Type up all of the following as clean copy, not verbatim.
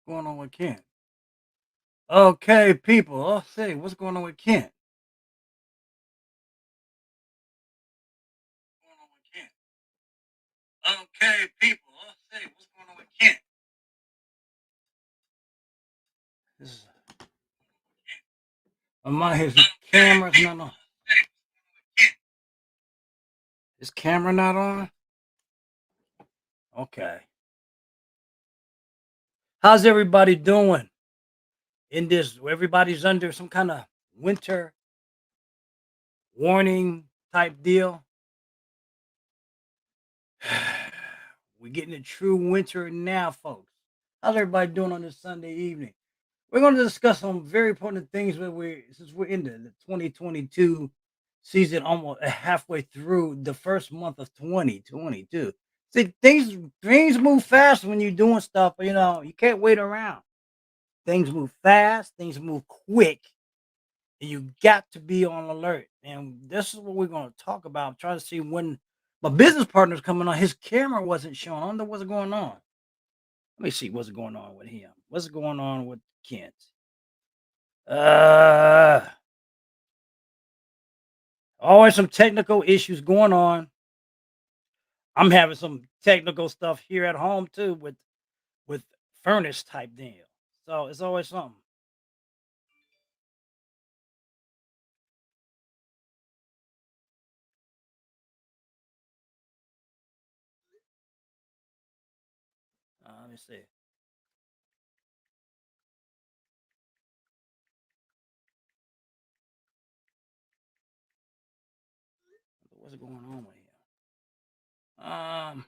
Going on with Kent? Okay, people. Let's see what's going on with Kent. Going on with Kent. Okay, people. Let's see what's going on with Kent. This is his camera's not on. His camera not on. Okay. How's everybody doing in this? Everybody's under some kind of winter warning type deal. We're getting a true winter now, folks. How's everybody doing on this Sunday evening? We're going to discuss some very important things since we're in the 2022 season, almost halfway through the first month of 2022. See, things move fast when you're doing stuff. You can't wait around. Things move fast, things move quick, and you got to be on alert. And this is what we're going to talk about. I'm trying to see when my business partner's coming on. His camera wasn't showing. I don't know what's going on. Let me see what's going on with him. What's going on with Kent? Uh, Always some technical issues going on. I'm having some technical stuff here at home too with furnace type deal. So it's always something. Let me see. What's going on with him? Um,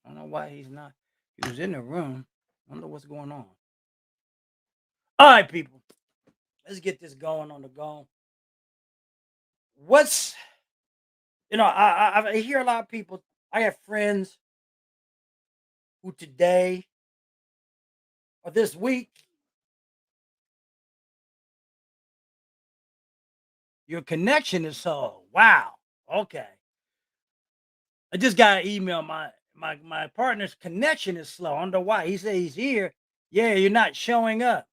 I don't know why he's not. He was in the room. I don't know what's going on. All right, people. Let's get this going on the go. What's I hear a lot of people. I have friends who today or this week your connection is so wow. Okay. I just got an email. My partner's connection is slow. I don't know why. He said he's here. Yeah, you're not showing up.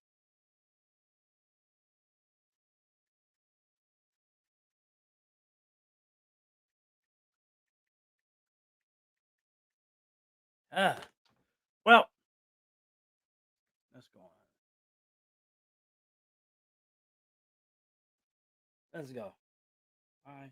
Ah, well, let's go on. Let's go. All right.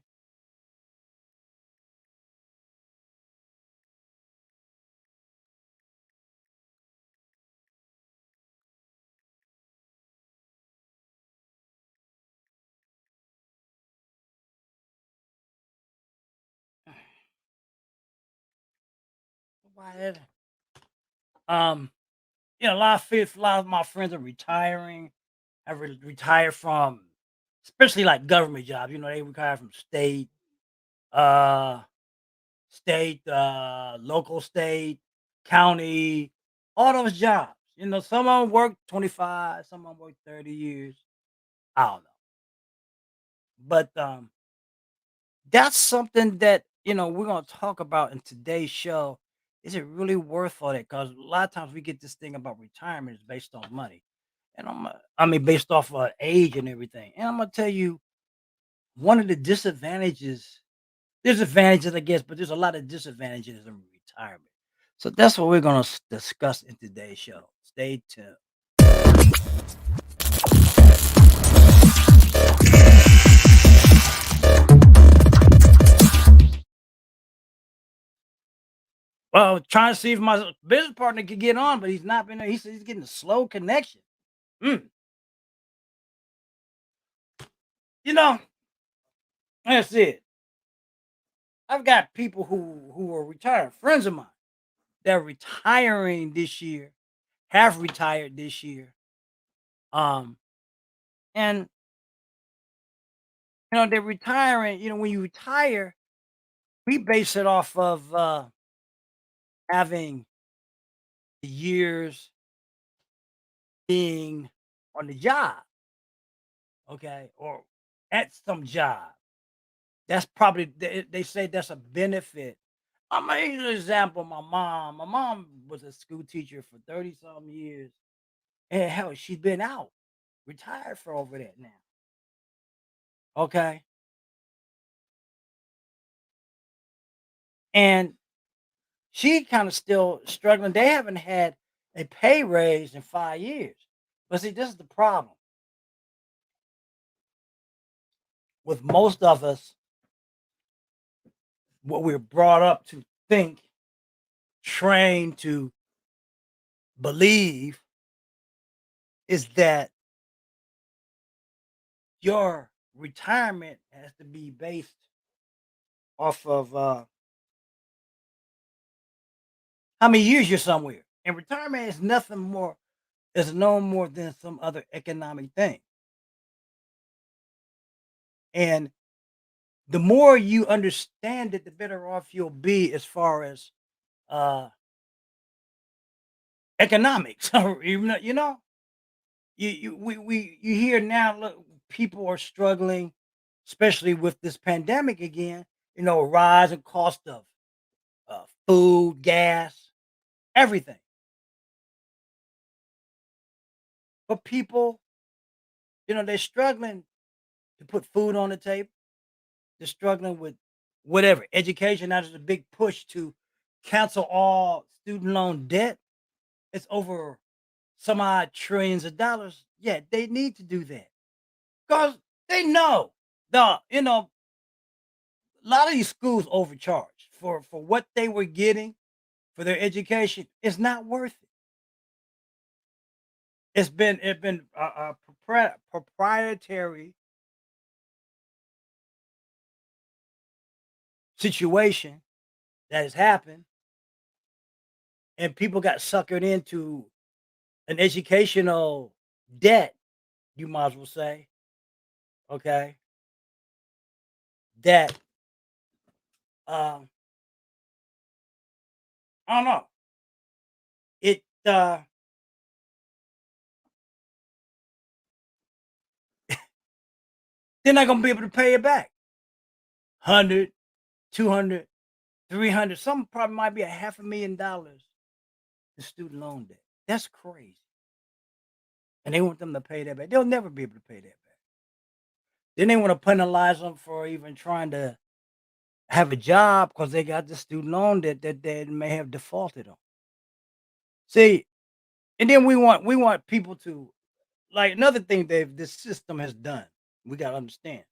Why? Um, a lot of my friends are retiring. Retired from, especially like government jobs. They retire from uh, local state, county, all those jobs. Some of them work 25, some of them work 30 years. I don't know. But that's something that, we're going to talk about in today's show. Is it really worth all that? Because a lot of times we get this thing about retirement is based on money. And I mean, based off age and everything. And I'm going to tell you one of the disadvantages. There's advantages, I guess, but there's a lot of disadvantages in retirement. So that's what we're going to discuss in today's show. Stay tuned. Well, trying to see if my business partner could get on, but he's not been there. He said he's getting a slow connection. Mm. You know, that's it. I've got people who are retired, friends of mine, that are retiring this year, have retired this year. Um, and they're retiring. When you retire, we base it off of having the years being on the job, okay, or at some job. That's probably they say that's a benefit. I'm gonna use an example. My mom was a school teacher for 30 something years. And hell, she's been out, retired for over that now. Okay. And she kind of still struggling. They haven't had a pay raise in 5 years. But see, this is the problem with most of us, what we're brought up to think, trained to believe is that your retirement has to be based off of how many years you're somewhere. And retirement is nothing more, is no more than some other economic thing. And the more you understand it, the better off you'll be as far as uh economics. You hear now, look, people are struggling, especially with this pandemic again, rise in cost of food, gas, everything. But people, they're struggling to put food on the table. They're struggling with whatever education. Now there's a big push to cancel all student loan debt. It's over some odd trillions of dollars. Yeah, they need to do that because they know a lot of these schools overcharge for what they were getting for their education. It's not worth it. It's been a proprietary situation that has happened, and people got suckered into an educational debt. You might as well say, okay, that um, I don't know. They're not gonna be able to pay it back. 100, 200, 300. Some probably might be a $500,000 in student loan debt. That's crazy. And they want them to pay that back. They'll never be able to pay that back. Then they want to penalize them for even trying to have a job because they got the student loan debt that they may have defaulted on. See, and then we want people to, like, another thing this system has done. We gotta understand.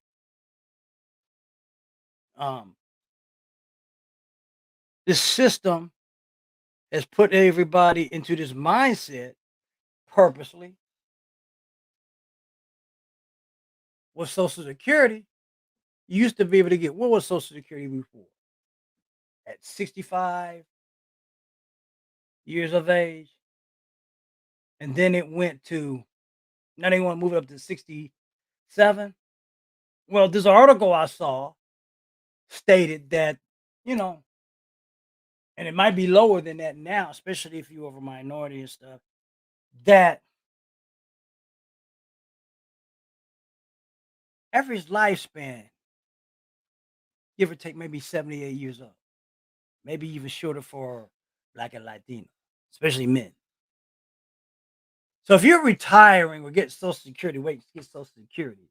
Um, this system has put everybody into this mindset purposely with Social Security. You used to be able to get, what was Social Security before? At 65 years of age. And then it went to, now they want to move it up to 67. Well, this article I saw stated that, you know, and it might be lower than that now, especially if you're of a minority and stuff, that average lifespan, give or take, maybe 78 years old, maybe even shorter for Black and Latino, especially men. So if you're retiring or getting Social Security, wait to get Social Security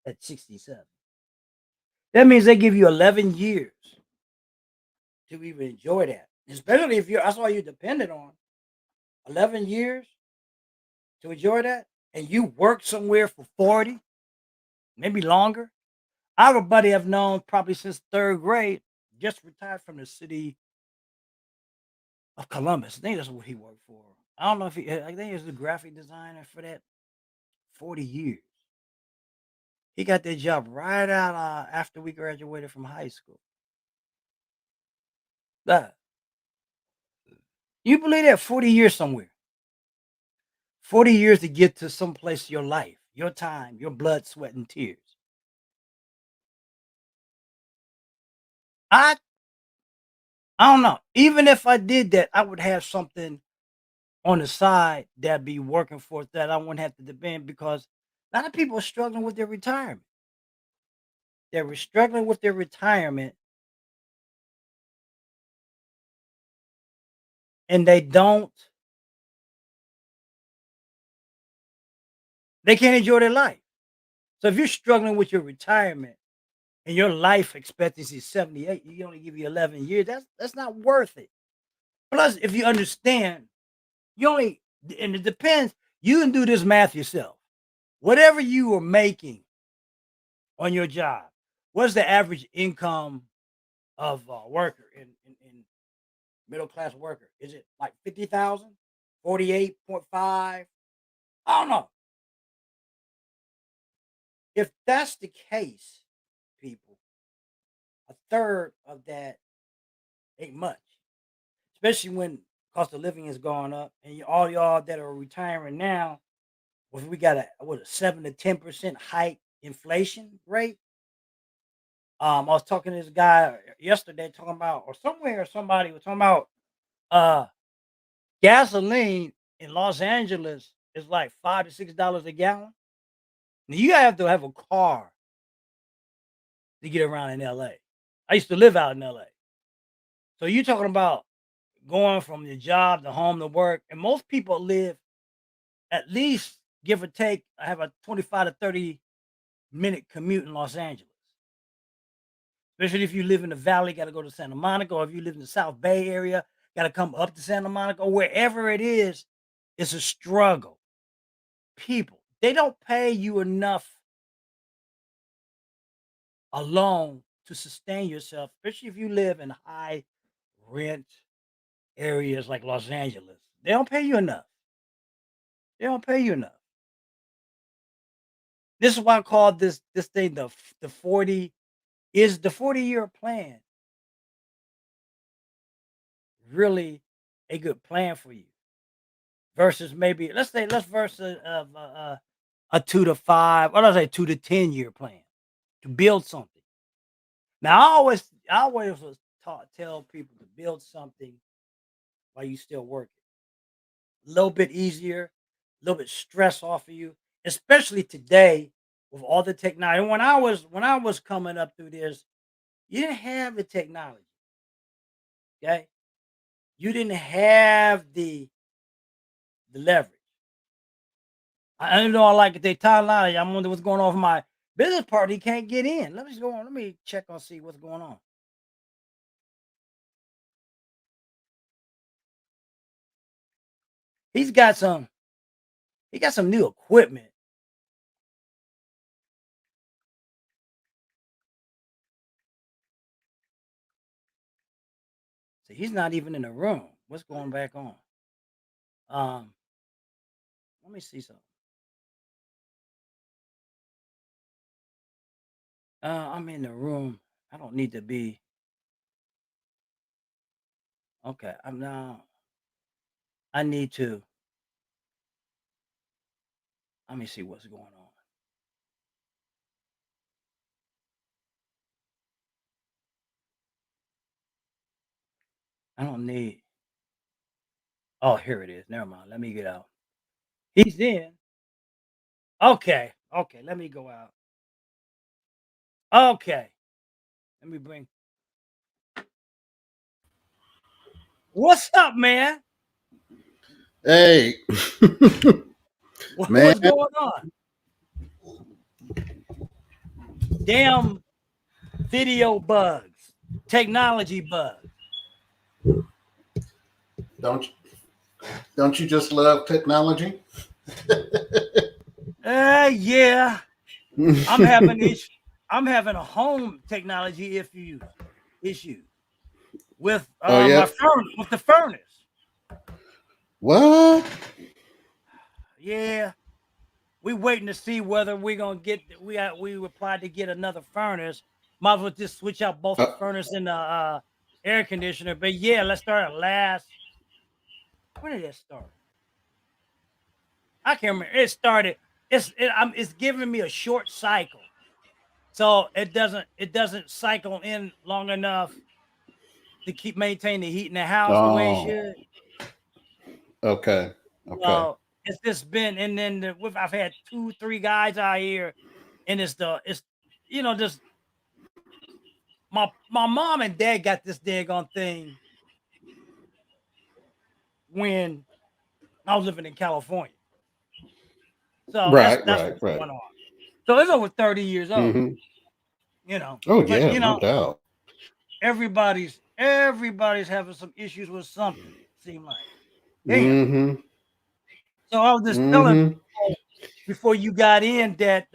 at 67, that means they give you 11 years to even enjoy that. Especially if that's all you're dependent on. 11 years to enjoy that, and you work somewhere for 40, maybe longer. I have a buddy I've known probably since third grade, just retired from the city of Columbus. I think that's what he worked for. I don't know if I think he was the graphic designer for that 40 years. He got that job right out after we graduated from high school. Uh, you believe that 40 years somewhere, 40 years to get to some place, your life, your time, your blood, sweat, and tears. I I don't know. Even if I did that, I would have something on the side that be working for that I wouldn't have to depend, because a lot of people are struggling with their retirement. Struggling with their retirement and they can't enjoy their life. So if you're struggling with your retirement and your life expectancy is 78, you only give you 11 years, that's not worth it. Plus, if you understand, you only and it depends, you can do this math yourself. Whatever you are making on your job, what's the average income of a worker in middle class worker? Is it like 50,000, 48.5? I don't know. If that's the case, people, a third of that ain't much, especially when cost of living has gone up, and all y'all that are retiring now, if we got a 7 to 10% hike inflation rate. I was talking to this guy yesterday talking about, or somewhere, somebody was talking about uh gasoline in Los Angeles is like $5 to $6 a gallon. Now you have to have a car to get around in LA. I used to live out in LA. So you're talking about going from your job to home to work. And most people live at least, give or take, have a 25 to 30-minute commute in Los Angeles. Especially if you live in the valley, got to go to Santa Monica, or if you live in the South Bay area, got to come up to Santa Monica, or wherever it is, it's a struggle. People, they don't pay you enough alone to sustain yourself, especially if you live in high rent areas like Los Angeles. They don't pay you enough. They don't pay you enough. This is why I call this thing the 40 is the 40-year plan really a good plan for you versus maybe let's say let's versus a 2 to 5, what do I say, 2 to 10 year plan to build something. Now I always was taught tell people to build something while you still working. A little bit easier, a little bit stress off of you, especially today with all the technology. When I was coming up through this, you didn't have the technology. Okay, you didn't have the leverage. I even though I like the timeline, I wonder what's going on with my business partner. He can't get in. Let me go on. Let me check on see what's going on. He's got some. He got some new equipment. So he's not even in the room. What's going back on? Um, Let me see something. I'm in the room. I don't need to be. Okay, I'm now. I need to. Let me see what's going on. I don't need. Oh, here it is. Never mind. Let me get out. He's in. Okay. Okay. Let me go out. Okay. Let me bring. What's up, man? Hey, man, What's going on? Damn video bugs, technology bugs. don't don't you just love technology? Yeah. I'm having issue. I'm having a home technology issue with Oh yeah. my furnace with the furnace. What? Yeah, we waiting to see whether we're gonna get. We applied to get another furnace. Might as well just switch out both the Uh, furnace and the air conditioner. But yeah, let's start at last. When did it start? I can't remember. It started. It's giving me a short cycle, so it doesn't cycle in long enough to keep maintaining the heat in the house the way it oh, should. okay, okay. So it's just been, and then I've had 2, 3 guys out here, and it's just my mom and dad got this daggone thing when I was living in California. So Right, that's right, what's right. going on. So it's over 30 years old, Hmm. you know. Oh But yeah, no doubt. everybody's having some issues with something, seem like. Yeah. Hmm. So I was just telling Hmm. people before you got in that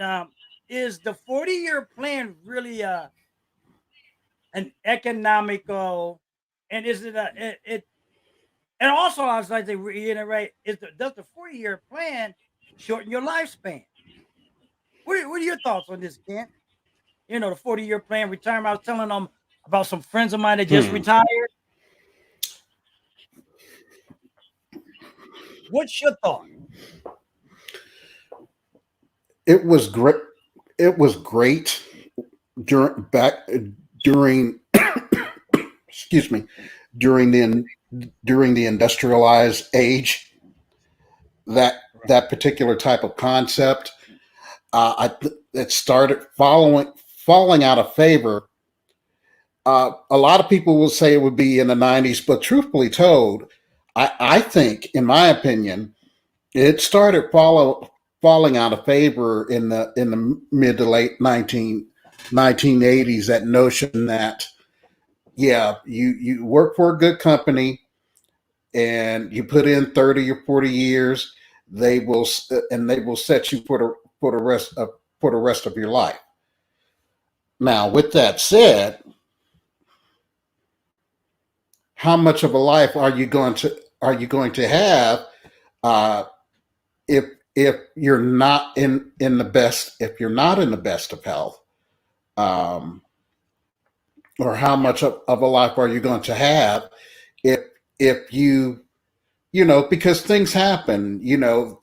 is the 40-year plan really an economical, and is it it and also I was like to reiterate, does the 40-year plan shorten your lifespan? What are your thoughts on this, Kent? You know, the 40-year plan retirement. I was telling them about some friends of mine that just Hmm. retired. What's your thought? It was great. It was great during excuse me, during the industrialized age. That Right. that particular type of concept, it started falling out of favor. A lot of people will say it would be in the 90s, but truthfully told, I think, in my opinion, it started falling out of favor in the mid to late 1980s. That notion that, yeah, you work for a good company and you put in 30 or 40 years, they will set you for the rest of your life. Now, with that said, how much of a life are you going to have, uh, if you're not in the best, if you're not in the best of health, um, or how Yep. much of a life are you going to have if if you because things happen.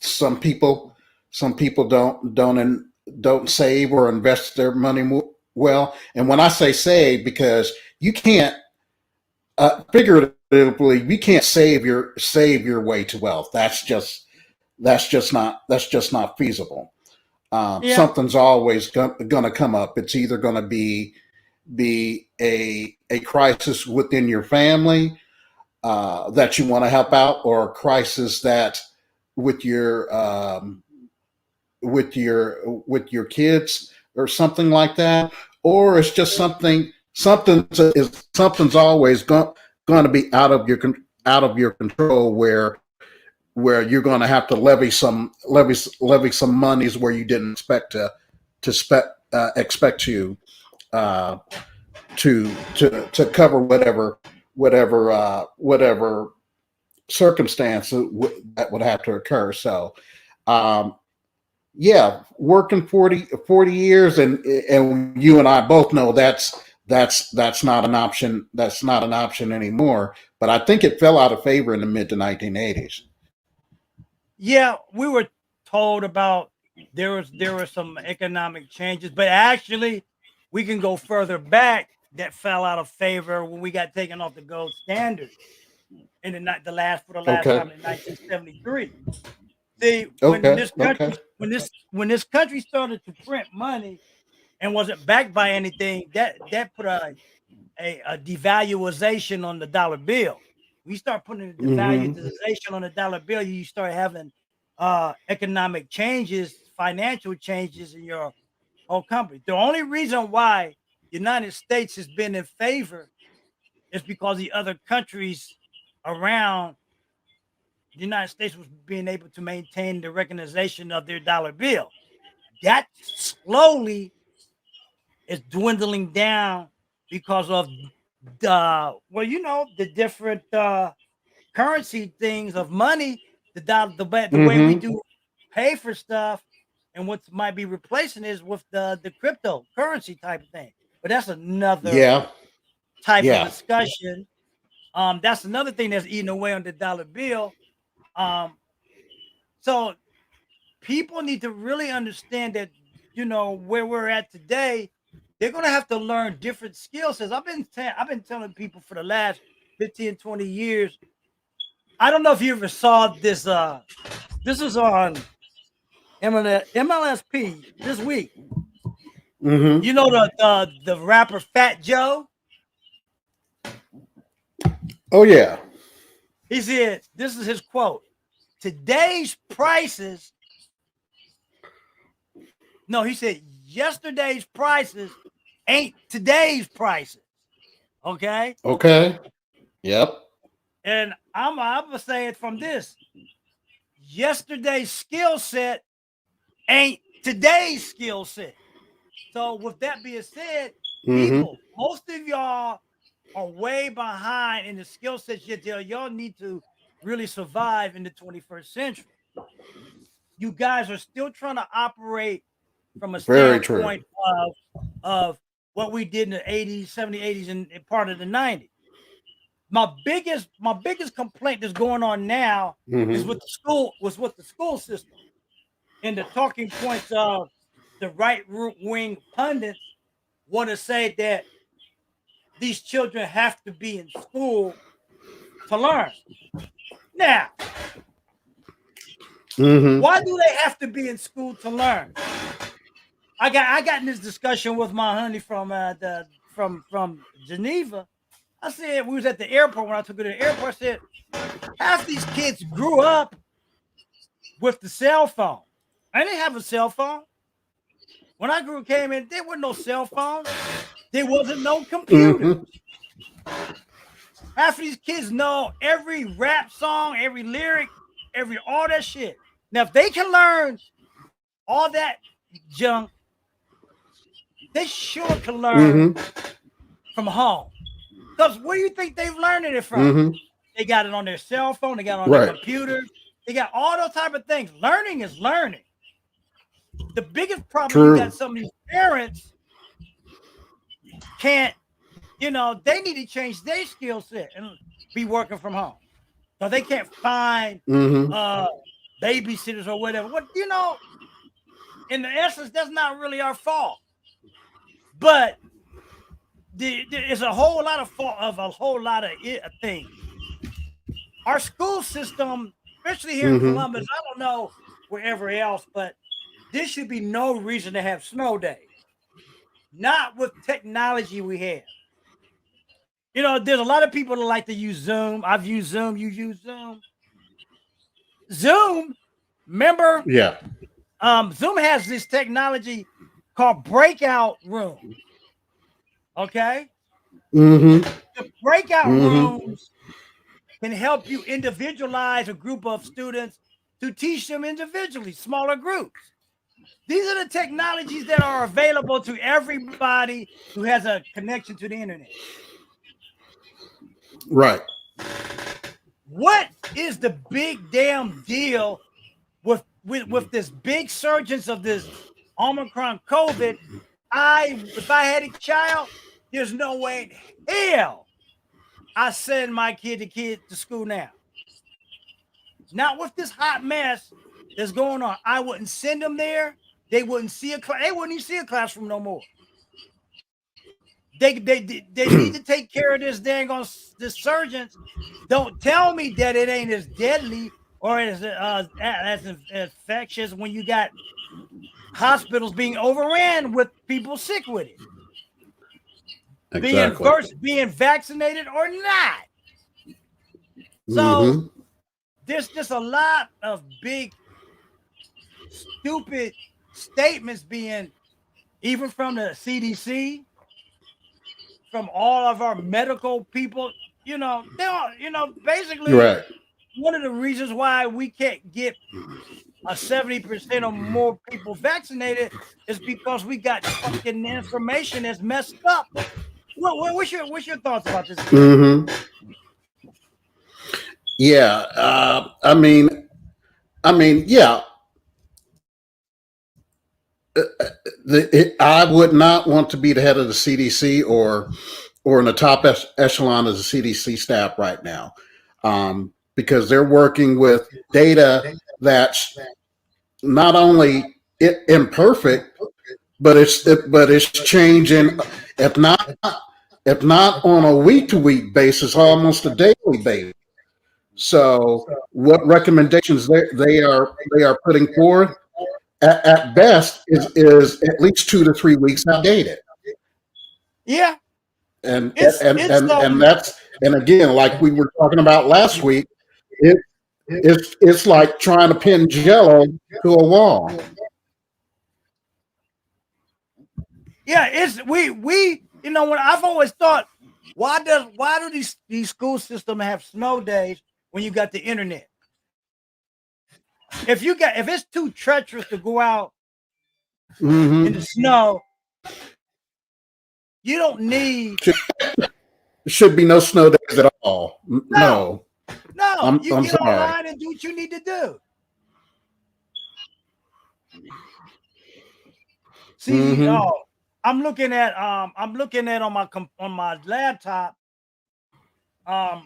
Some people don't save or invest their money well. And when I say save, because you can't, figuratively, you can't save your way to wealth. That's just not feasible. Yeah. Something's always going to come up. It's either going to be a crisis within your family, that you want to help out, or a crisis that with your um, with your kids or something like that, or it's just something's always going to be out of your control, where you're going to have to levy some monies where you didn't expect uh, to cover whatever circumstance that would have to occur. So, um, yeah, working 40 years, and you and I both know that's not an option. That's not an option anymore. But I think it fell out of favor in the mid to 1980s. Yeah, we were told about there were some economic changes, but actually we can go further back that fell out of favor when we got taken off the gold standard in the last Okay. time in 1973. See, when Okay. this Okay. country when this country started to print money and wasn't backed by anything, that put a devaluation on the dollar bill. We start putting a Mm-hmm. devaluation on the dollar bill, you start having economic changes, financial changes in your whole company. The only reason why the United States has been in favor is because the other countries around the United States was being able to maintain the recognition of their dollar bill. That slowly is dwindling down because of the different currency things of money, the way we Mm-hmm. do pay for stuff, and what might be replacing is with the cryptocurrency type of thing. But that's another Yeah. type of Yeah. discussion. That's another thing that's eating away on the dollar bill. Um, so people need to really understand that, where we're at today, they're going to have to learn different skill sets. I've been telling people for the last 15, 20 years. I don't know if you ever saw this. This is on MLSP this week. Mm-hmm. You know the rapper Fat Joe. Oh yeah. He said, this is his quote. Today's prices. No, he said, yesterday's prices ain't today's prices. Okay. Okay. Yep. And I'm gonna say it from this. Yesterday's skill set ain't today's skill set. So with that being said, people, most of y'all are way behind in the skill sets yet y'all need to really survive in the 21st century. You guys are still trying to operate from a Very standpoint of what we did in the 80s, 70s, 80s, and part of the 90s. My biggest complaint that's going on now is with the school system and the talking points of the right wing pundits want to say that these children have to be in school to learn. Now, why do they have to be in school to learn? I got in this discussion with my honey from from Geneva. I said, we was at the airport when I took her to the airport. I said, half these kids grew up with the cell phone. I didn't have a cell phone. When I came in, there were no cell phones. There wasn't no computer. Half of these kids know every rap song, every lyric, all that shit. Now, if they can learn all that junk, they sure can learn from home. Because where do you think they've learned it from? They got it on their cell phone. They got it on their computer. They got all those type of things. Learning is learning. The biggest problem you got some of these parents can't, they need to change their skill set and be working from home. So they can't find babysitters or whatever. What in the essence, that's not really our fault. But there's a whole lot of fault of a whole lot of things. Our school system, especially here in Columbus, I don't know wherever else, but there should be no reason to have snow days. Not with technology we have. There's a lot of people that like to use Zoom. I've used Zoom. You use Zoom. Zoom, remember? Yeah. Zoom has this technology called breakout room. Okay? The breakout rooms can help you individualize a group of students to teach them individually, smaller groups. These are the technologies that are available to everybody who has a connection to the internet. Right. What is the big damn deal with this big surgence of this Omicron COVID? If I had a child, there's no way in hell I send my kid to school now. Not with this hot mess that's going on. I wouldn't send them there. They wouldn't see they wouldn't even see a classroom no more. They need to take care of this dang on this surgeons. Don't tell me that it ain't as deadly or as infectious when you got hospitals being overran with people sick with it. Exactly. Being vaccinated or not. So there's just a lot of big stupid statements being, even from the CDC, from all of our medical people, basically one of the reasons why we can't get a 70% or more people vaccinated is because we got fucking information that's messed up. What's your thoughts about this? Yeah. I mean, yeah. I would not want to be the head of the CDC or in the top echelon of the CDC staff right now, because they're working with data that's not only imperfect, but it's changing. If not on a week-to-week basis, almost a daily basis. So, what recommendations they are putting forth at best is at least 2 to 3 weeks outdated. Yeah. And that's, and again, like we were talking about last week, it, it's like trying to pin Jello to a wall. Yeah, it's we you know when I've always thought why do these school systems have snow days when you got the internet? If it's too treacherous to go out in the snow, you don't need. Should be no snow days at all. No, No, you I'm get sorry. online and do what you need to do. See, oh, I'm looking at on my laptop of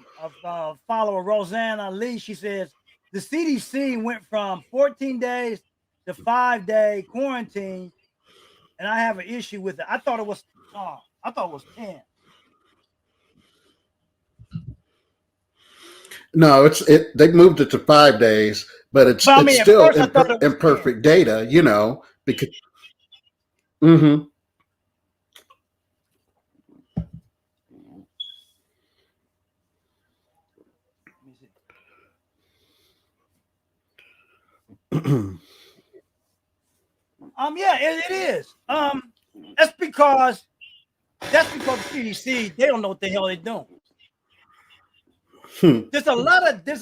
follower Rosanna Lee. She says the CDC went from 14 days to 5-day quarantine, and I have an issue with it. I thought it was 10. No, they moved it to 5 days, but But I it's mean, at still first I thought it was 10. imperfect data, because. Mm-hmm. Yeah, it is. That's because the CDC, they don't know what the hell they're doing. There's a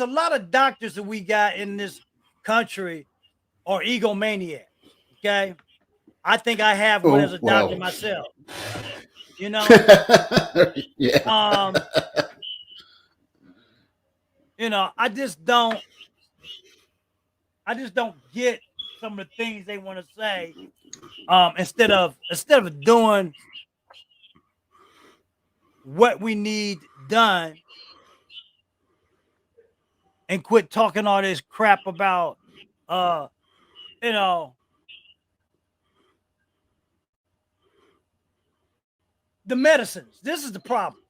lot of doctors that we got in this country are egomaniacs. Okay. I think I have one as a doctor myself. Yeah. I just don't get some of the things they want to say. Instead of doing what we need done and quit talking all this crap about you know the medicines. This is the problem.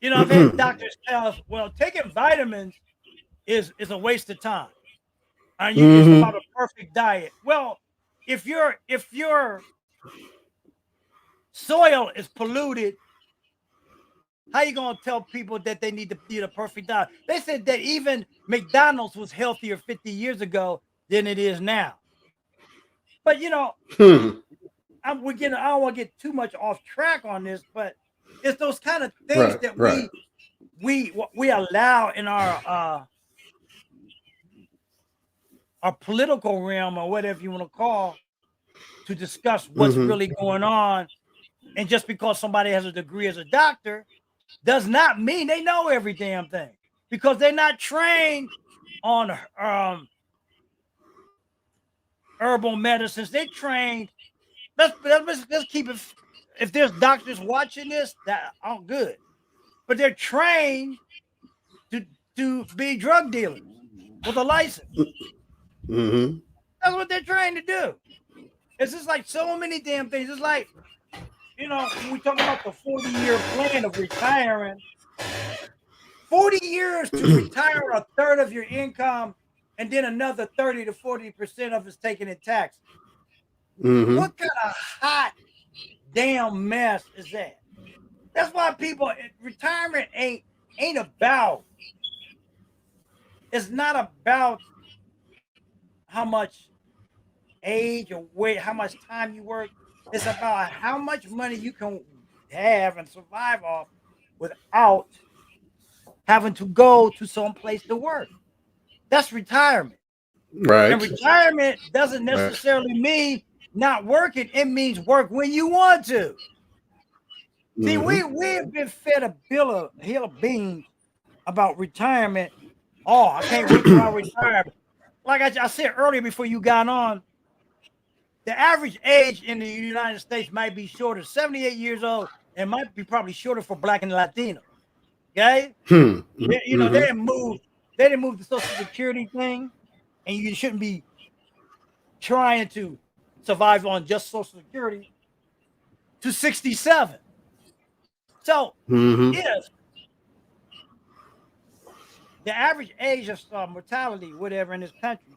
I've had doctors tell us, well, taking vitamins is a waste of time. And it's about a perfect diet. Well, if your soil is polluted, how you gonna tell people that they need to eat a perfect diet? They said that even McDonald's was healthier 50 years ago than it is now. But I don't want to get too much off track on this, but it's those kind of things that right. we allow in our political realm or whatever you want to call to discuss what's really going on. And just because somebody has a degree as a doctor does not mean they know every damn thing, because they're not trained on herbal medicines. They trained. Let's keep it. If there's doctors watching this, that I'm good, but they're trained to be drug dealers with a license. That's what they're trying to do. It's just like so many damn things. It's like, when we talk about the 40-year plan of retiring, 40 years to retire a third of your income, and then another 30 to 40% of it's taken in taxes. What kind of hot damn mess is that? That's why retirement ain't about. It's not about how much age or weight, how much time you work. It's about how much money you can have and survive off without having to go to some place to work. That's retirement. Right. And retirement doesn't necessarily mean not working. It means work when you want to. See, we've been fed a hill of beans about retirement. Oh, I can't wait till I retire. Like I said earlier before you got on, the average age in the United States might be shorter, 78 years old, and might be probably shorter for Black and Latino. Okay? They didn't move the Social Security thing, and you shouldn't be trying to survive on just Social Security to 67. So if the average age of mortality, whatever, in this country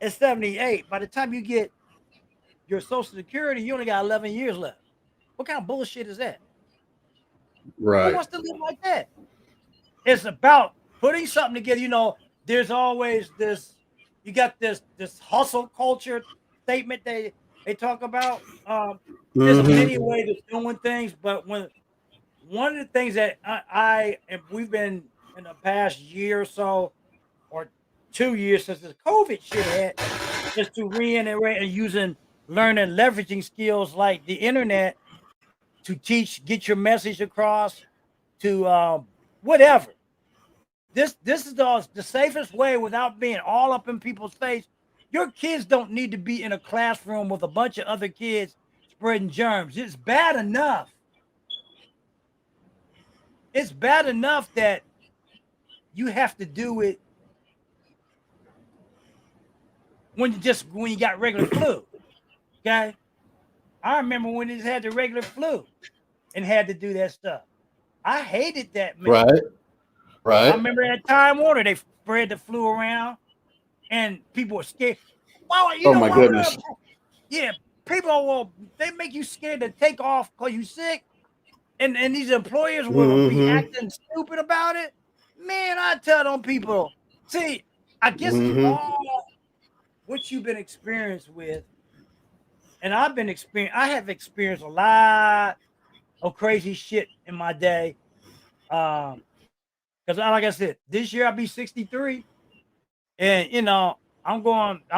is 78, by the time you get your Social Security, you only got 11 years left. What kind of bullshit is that? Right. Who wants to live like that? It's about putting something together. You know, there's always this. You got this hustle culture statement they talk about. There's many ways of doing things, but one of the things that I and we've been in the past year or so, or 2 years since the COVID shit hit, is to reiterate and using learning leveraging skills like the internet to teach, get your message across to whatever. This is the safest way without being all up in people's face. Your kids don't need to be in a classroom with a bunch of other kids spreading germs. It's bad enough. It's bad enough that you have to do it when you got regular flu. Okay. I remember when they had the regular flu and had to do that stuff. I hated that, man. Right. I remember at Time Warner, they spread the flu around and people were scared. Wow, Oh my goodness. Yeah, people they make you scared to take off because you're sick. And these employers will be acting stupid about it. Man, I tell them people, see, I guess it's all what you've been experienced with. And I have experienced a lot of crazy shit in my day. Because like I said, this year I'll be 63. And you know, I'm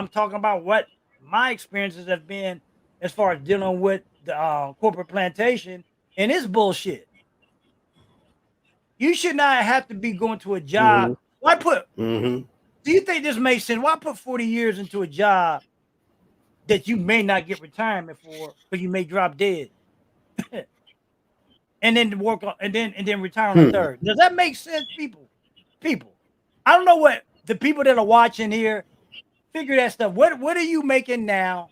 talking about what my experiences have been as far as dealing with the corporate plantation and it's bullshit. You should not have to be going to a job. Why put do you think this makes sense? Why put 40 years into a job that you may not get retirement for, but you may drop dead? And then work on and then retire on the third. Does that make sense, people? I don't know what the people that are watching here figure that stuff. What are you making now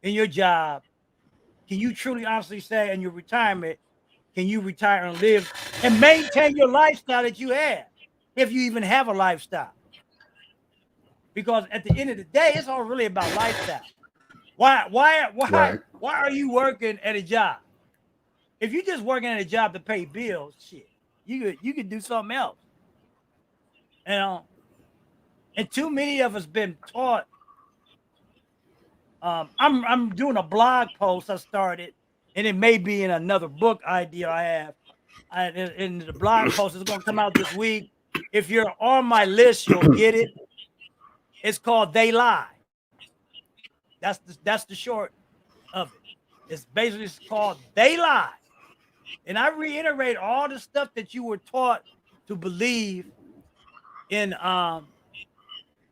in your job? Can you truly honestly say in your retirement, can you retire and live and maintain your lifestyle that you have, if you even have a lifestyle? Because at the end of the day, it's all really about lifestyle. Why are you working at a job? If you're just working at a job to pay bills, shit, you could do something else. You know, and too many of us been taught. I'm doing a blog post I started, and it may be in another book idea I have. In the blog post is going to come out this week. If you're on my list, you'll get it. It's called "They Lie." That's the short of it. It's basically called "They Lie," and I reiterate all the stuff that you were taught to believe in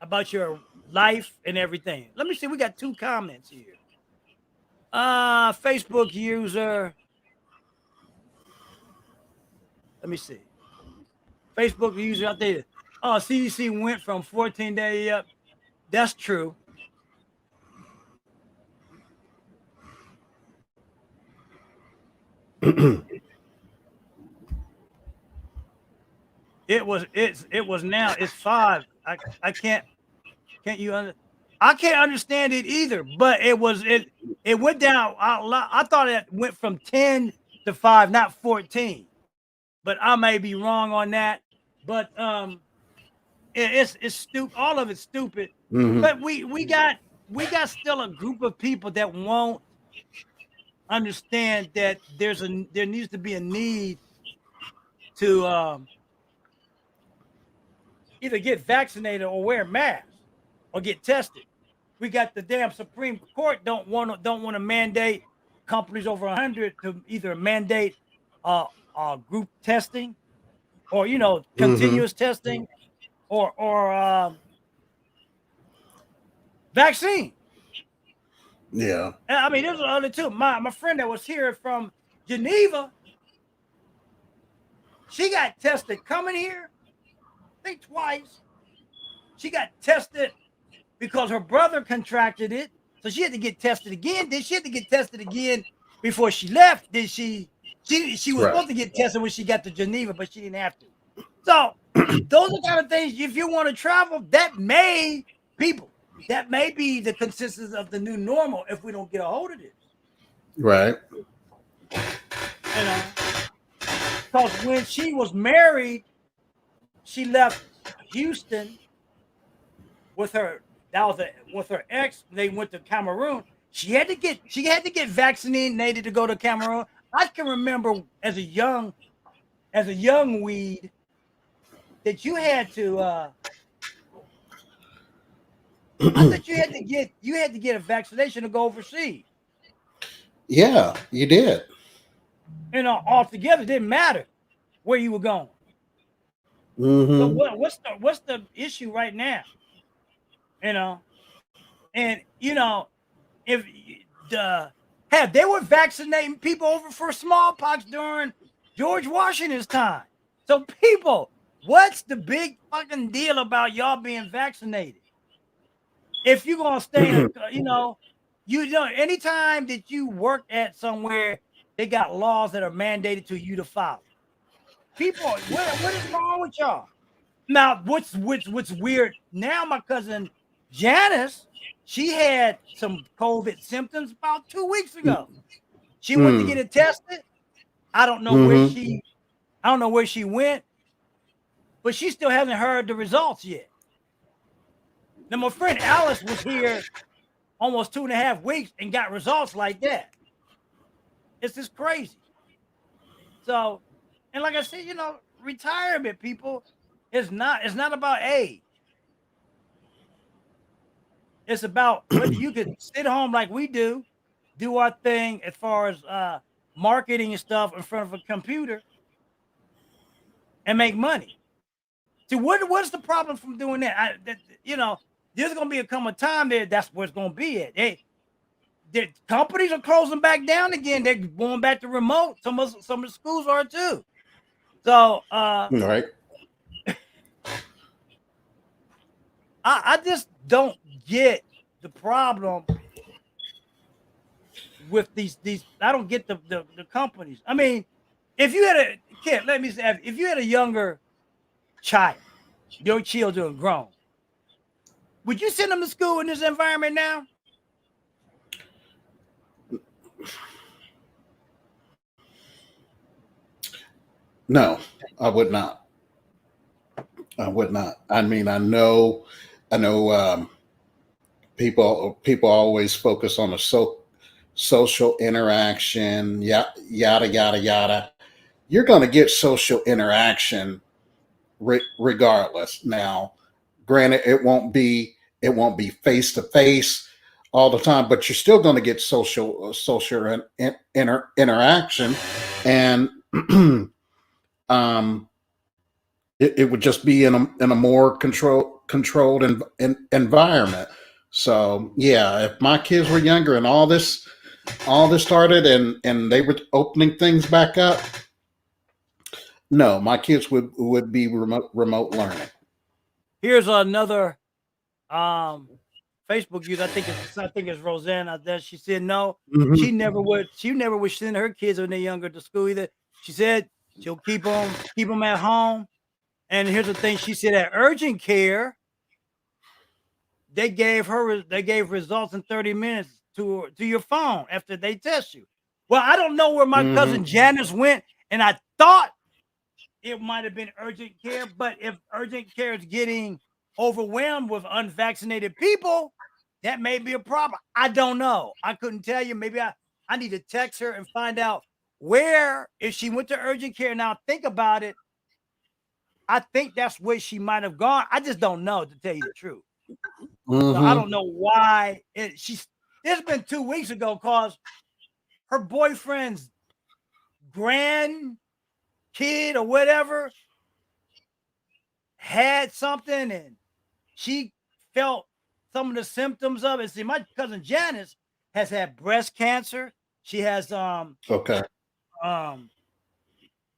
about your life and everything. Let me see. We got 2 comments here. Facebook user. Let me see. Facebook user out there. Oh, CDC went from 14 days up. That's true. It was now it's 5. I can't I can't understand it either, but it went down. I thought it went from 10 to 5, not 14. But I may be wrong on that. But it's stupid. All of it's stupid. But we got still a group of people that won't understand that there needs to be a need to either get vaccinated or wear masks or get tested. We got the damn Supreme Court don't want to mandate companies over 100 to either mandate group testing or continuous testing or vaccine. Yeah. I mean, there's other two. My friend that was here from Geneva, she got tested coming here, I think twice. She got tested because her brother contracted it, so she had to get tested again. Then she had to get tested again before she left. Then she was supposed to get tested when she got to Geneva, but she didn't have to. So those are kind of things. If you want to travel, that may be the consensus of the new normal if we don't get a hold of this. Right. Because when she was married, she left Houston with her with her ex. They went to Cameroon. She had to get vaccinated to go to Cameroon. I can remember as a young weed that you had to I thought you had to get a vaccination to go overseas. Yeah, you did. Altogether, it didn't matter where you were going. So Mm-hmm. what's the issue right now? You know, and if the hell they were vaccinating people over for smallpox during George Washington's time. So people, what's the big fucking deal about y'all being vaccinated? If you're gonna stay in anytime that you work at somewhere, they got laws that are mandated to you to follow. People, what is wrong with y'all? Now, what's weird now? My cousin Janice, she had some COVID symptoms about 2 weeks ago. She went to get it tested. I don't know where Mm-hmm. she went, but she still hasn't heard the results yet. Now, my friend Alice was here almost 2.5 weeks and got results like that. It's just crazy. So, and like I said, retirement people it's not about age. It's about whether you could sit home like we do our thing as far as marketing and stuff in front of a computer and make money. See, what's the problem from doing that? There's gonna come a time there that's where it's gonna be at. The companies are closing back down again. They're going back to remote. Some of the schools are too. So Right. I just don't get the problem with these. I don't get the companies. I mean, if you had a kid, let me say, if you had a younger child, your children grown, would you send them to school in this environment now? No, I would not. I would not. I mean, I know. People always focus on the social interaction, yada yada yada. You're going to get social interaction regardless. Now, granted, it won't be face to face all the time, but you're still going to get social interaction, and um, it would just be in a more controlled environment. So yeah, if my kids were younger and all this started and they were opening things back up, no, my kids would be remote learning. Here's another Facebook user. I think it's Roseanne. That she said no, Hmm. she never would send her kids when they're younger to school either. She said she'll keep them at home. And here's the thing: she said at urgent care, they gave results in 30 minutes to your phone after they test you. Well, I don't know where my cousin Hmm. Janice went, and I thought it might have been urgent care, but if urgent care is getting overwhelmed with unvaccinated people, that may be a problem. I don't know. I couldn't tell you. Maybe I need to text her and find out where, if she went to urgent care. Now think about it. I think that's where she might have gone. I just don't know, to tell you the truth. So I Hmm. don't know why it's been 2 weeks ago because her boyfriend's grand kid or whatever had something and she felt some of the symptoms of it. See, my cousin Janice has had breast cancer. She has Okay. um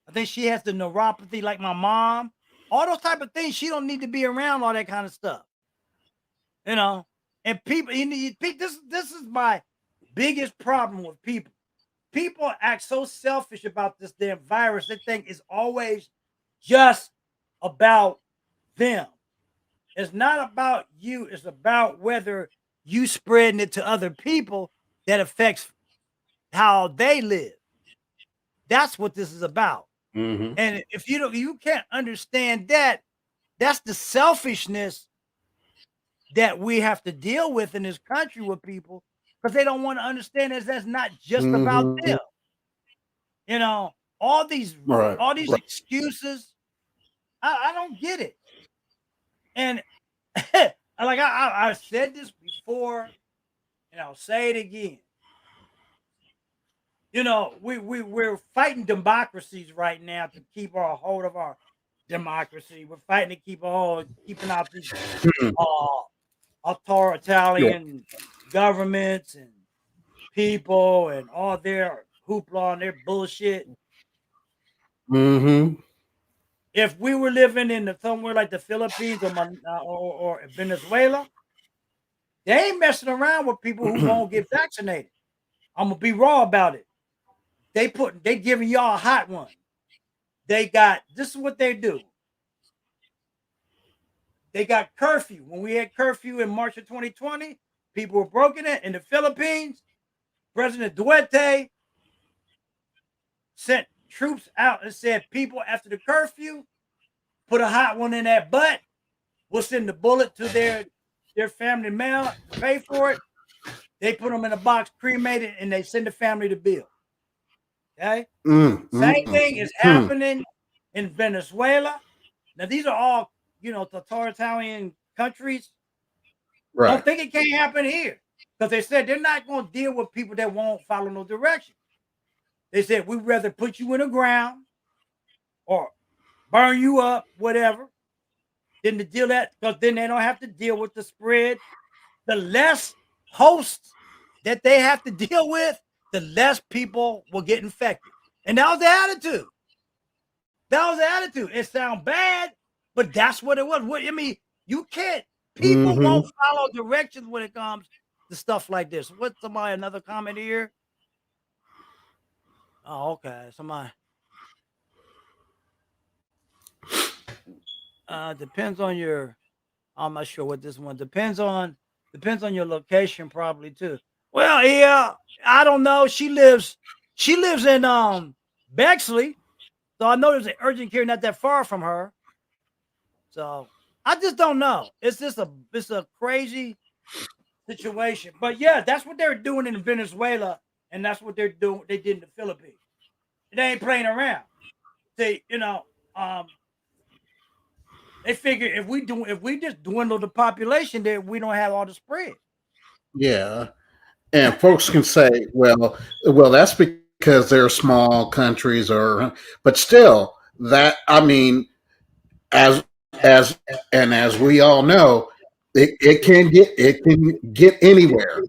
I think she has the neuropathy like my mom. All those type of things. She don't need to be around all that kind of stuff. You know, and people, this is my biggest problem with people. People act so selfish about this damn virus. They think it's always just about them. It's not about you. It's about whether you spreading it to other people that affects how they live. That's what this is about. Hmm. And if you can't understand that, That's the selfishness that we have to deal with in this country with people, because they don't want to understand that's not just about them. You know, all these Right. excuses, I don't get it. And like I said this before, and I'll say it again. You know, we're fighting democracies right now to keep our hold of our democracy. We're fighting to keeping out these uh, Yeah. authoritarian governments and people and all their hoopla and their bullshit. Mm-hmm. If we were living in somewhere like the Philippines or Venezuela, they ain't messing around with people who won't get vaccinated. I'm gonna be raw about it. They giving y'all a hot one. This is what they do. They got curfew. When we had curfew in March of 2020, people were broken it in the Philippines. President Duarte sent troops out and said, people after the curfew, put a hot one in that butt. We'll send the bullet to their family mail to pay for it. They put them in a box, cremated, and they send the family the bill. Okay? Same thing is happening in Venezuela. Now, these are all, totalitarian countries. Right. Don't think it can't happen here. Because they said they're not going to deal with people that won't follow no direction. They said, we'd rather put you in the ground or burn you up, whatever, than to deal that, because then they don't have to deal with the spread. The less hosts that they have to deal with, the less people will get infected. And that was the attitude. It sounds bad, but that's what it was. I mean, you can't, people won't follow directions when it comes to stuff like this. What's another comment here? Oh, okay. Depends on your, I'm not sure what this one depends on your location, probably too. Well, yeah, I don't know. She lives in Bexley, so I know there's an urgent care not that far from her. So I just don't know. It's a crazy situation. But yeah, that's what they're doing in Venezuela, and that's what they did in the Philippines. They ain't playing around. They figure if we just dwindle the population, there we don't have all the spread. Yeah. And folks can say, well, that's because they're small countries, but still, that I mean, as we all know, it can get anywhere.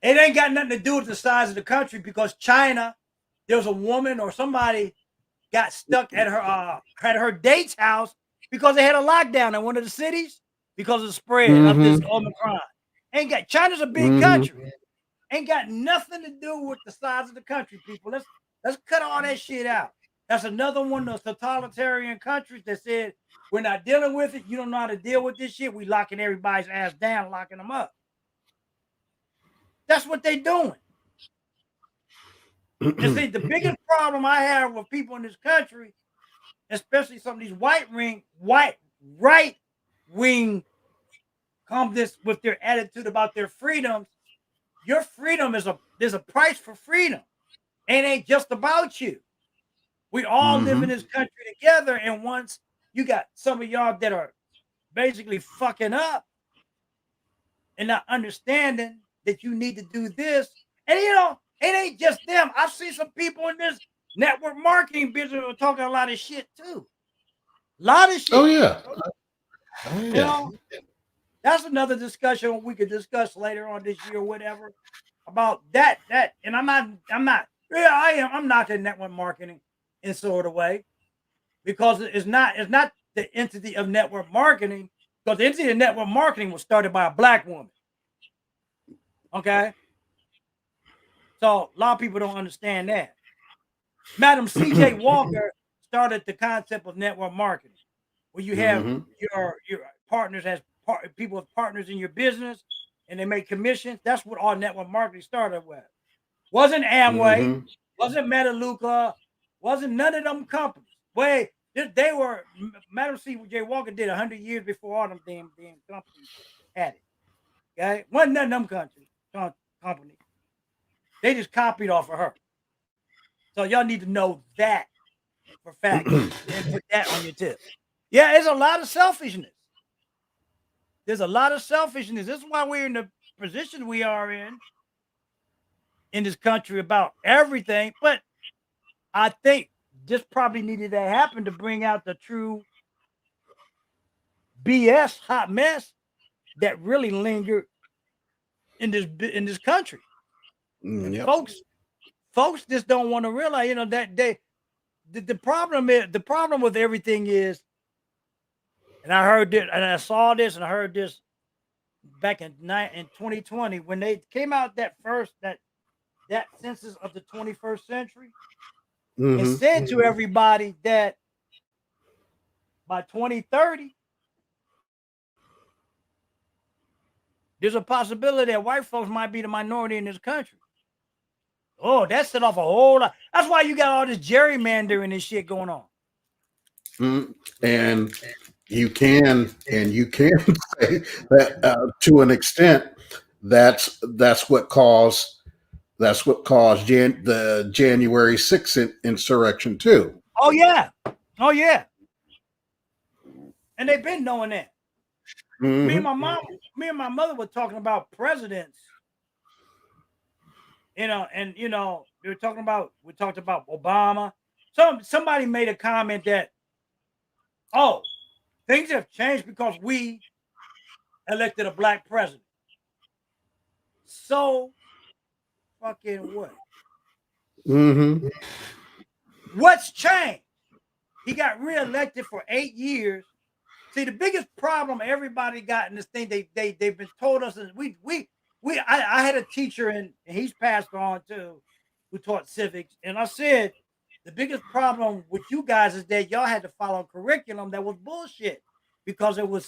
It ain't got nothing to do with the size of the country, because China, there was a woman or somebody got stuck at her date's house because they had a lockdown in one of the cities because of the spread of this Omicron. China's a big country. Ain't got nothing to do with the size of the country, people. Let's cut all that shit out. That's another one of those totalitarian countries that said, we're not dealing with it. You don't know how to deal with this shit. We locking everybody's ass down, locking them up. That's what they doing. And see, the biggest problem I have with people in this country, especially some of these right wing communists with their attitude about their freedoms. Your freedom there's a price for freedom. It ain't just about you. We all live in this country together, and once you got some of y'all that are basically fucking up and not understanding that you need to do this, and it ain't just them. I've seen some people in this network marketing business are talking a lot of shit too. A lot of shit. Oh yeah. You know, that's another discussion we could discuss later on this year or whatever about that. And I'm not. Yeah, I am. I'm not in network marketing in sort of way, because it's not the entity of network marketing, because the entity of network marketing was started by a black woman. Okay. So a lot of people don't understand that. Madam C.J. Walker started the concept of network marketing, where you have your partners as people with partners in your business, and they make commissions. That's what all network marketing started with. Wasn't Amway, wasn't Metaluca, wasn't none of them companies. They were Madam C.J. Walker did 100 years before all them damn companies had it. Okay, wasn't none of them companies. They just copied off of her. So y'all need to know that for fact and put that on your tip. Yeah, there's a lot of selfishness. There's a lot of selfishness. This is why we're in the position we are in this country about everything. But I think this probably needed to happen to bring out the true BS hot mess that really lingered in this country. And Yep. folks just don't want to realize, you know, that the problem with everything is, and I heard this, and I saw this, and I heard this back in 2020 when they came out that census of the 21st century, and said to everybody that by 2030 there's a possibility that white folks might be the minority in this country. Oh, that set off a whole lot. That's why you got all this gerrymandering and shit going on. And you can say that to an extent, that's what caused the January 6th insurrection too. Oh yeah, and they've been knowing that. Me and my mother were talking about presidents, you know, and you know, we talked about Obama. Somebody made a comment that, oh, things have changed because we elected a black president. So fucking what? What's changed? He got reelected for 8 years. See, the biggest problem everybody got in this thing, they've been told us is I had a teacher, and he's passed on too, who taught civics, and I said the biggest problem with you guys is that y'all had to follow a curriculum that was bullshit because it was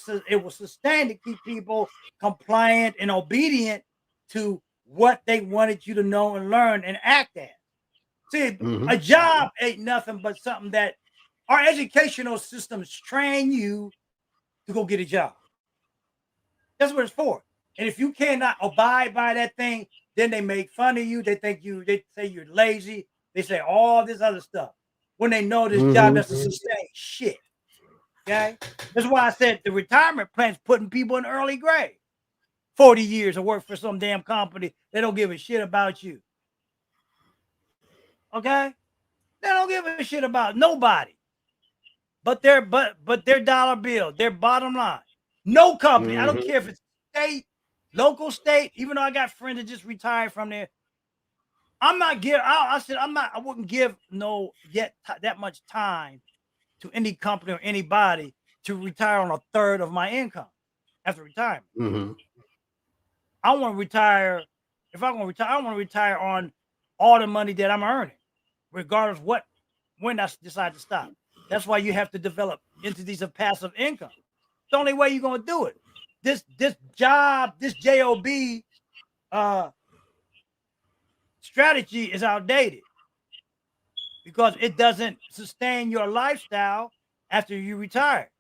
sustained to keep people compliant and obedient to what they wanted you to know and learn and act as. See, a job ain't nothing but something that our educational systems train you to go get a job. That's what it's for. And if you cannot abide by that thing, then they make fun of you. They say you're lazy. They say all this other stuff when they know this job doesn't sustain shit. Okay? That's why I said the retirement plan's putting people in early grade. 40 years of work for some damn company. They don't give a shit about you. Okay? They don't give a shit about nobody. But their dollar bill, their bottom line. No company. I don't care if it's state, local, state, even though I got friends that just retired from there. I'm not giving. I wouldn't give that much time to any company or anybody to retire on a third of my income after retirement. I want to retire. If I'm going to retire, I want to retire on all the money that I'm earning, regardless when I decide to stop. That's why you have to develop entities of passive income. It's the only way you're going to do it. This job, this job strategy is outdated because it doesn't sustain your lifestyle after you retire.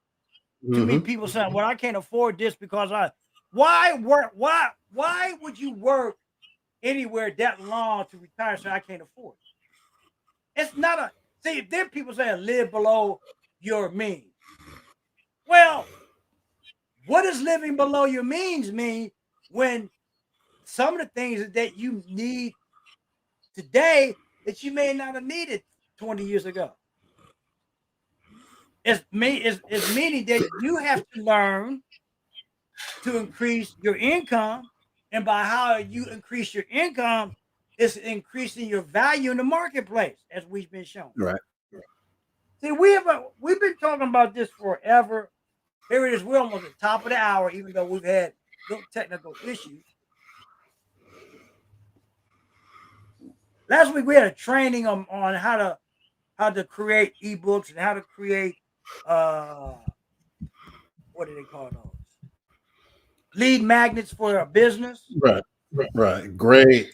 Too many people saying, "Well, I can't afford this because why would you work anywhere that long to retire so I can't afford it?" It's not a see, there are people saying live below your means. Well, what does living below your means mean when some of the things that you need today that you may not have needed 20 years ago? It's meaning that you have to learn to increase your income, and by how you increase your income, it's increasing your value in the marketplace, as we've been shown. Right. See, we've been talking about this forever. Here it is. We're almost at the top of the hour, even though we've had little technical issues. Last week we had a training on how to create ebooks and how to create what do they call those? Lead magnets for a business. Right. Great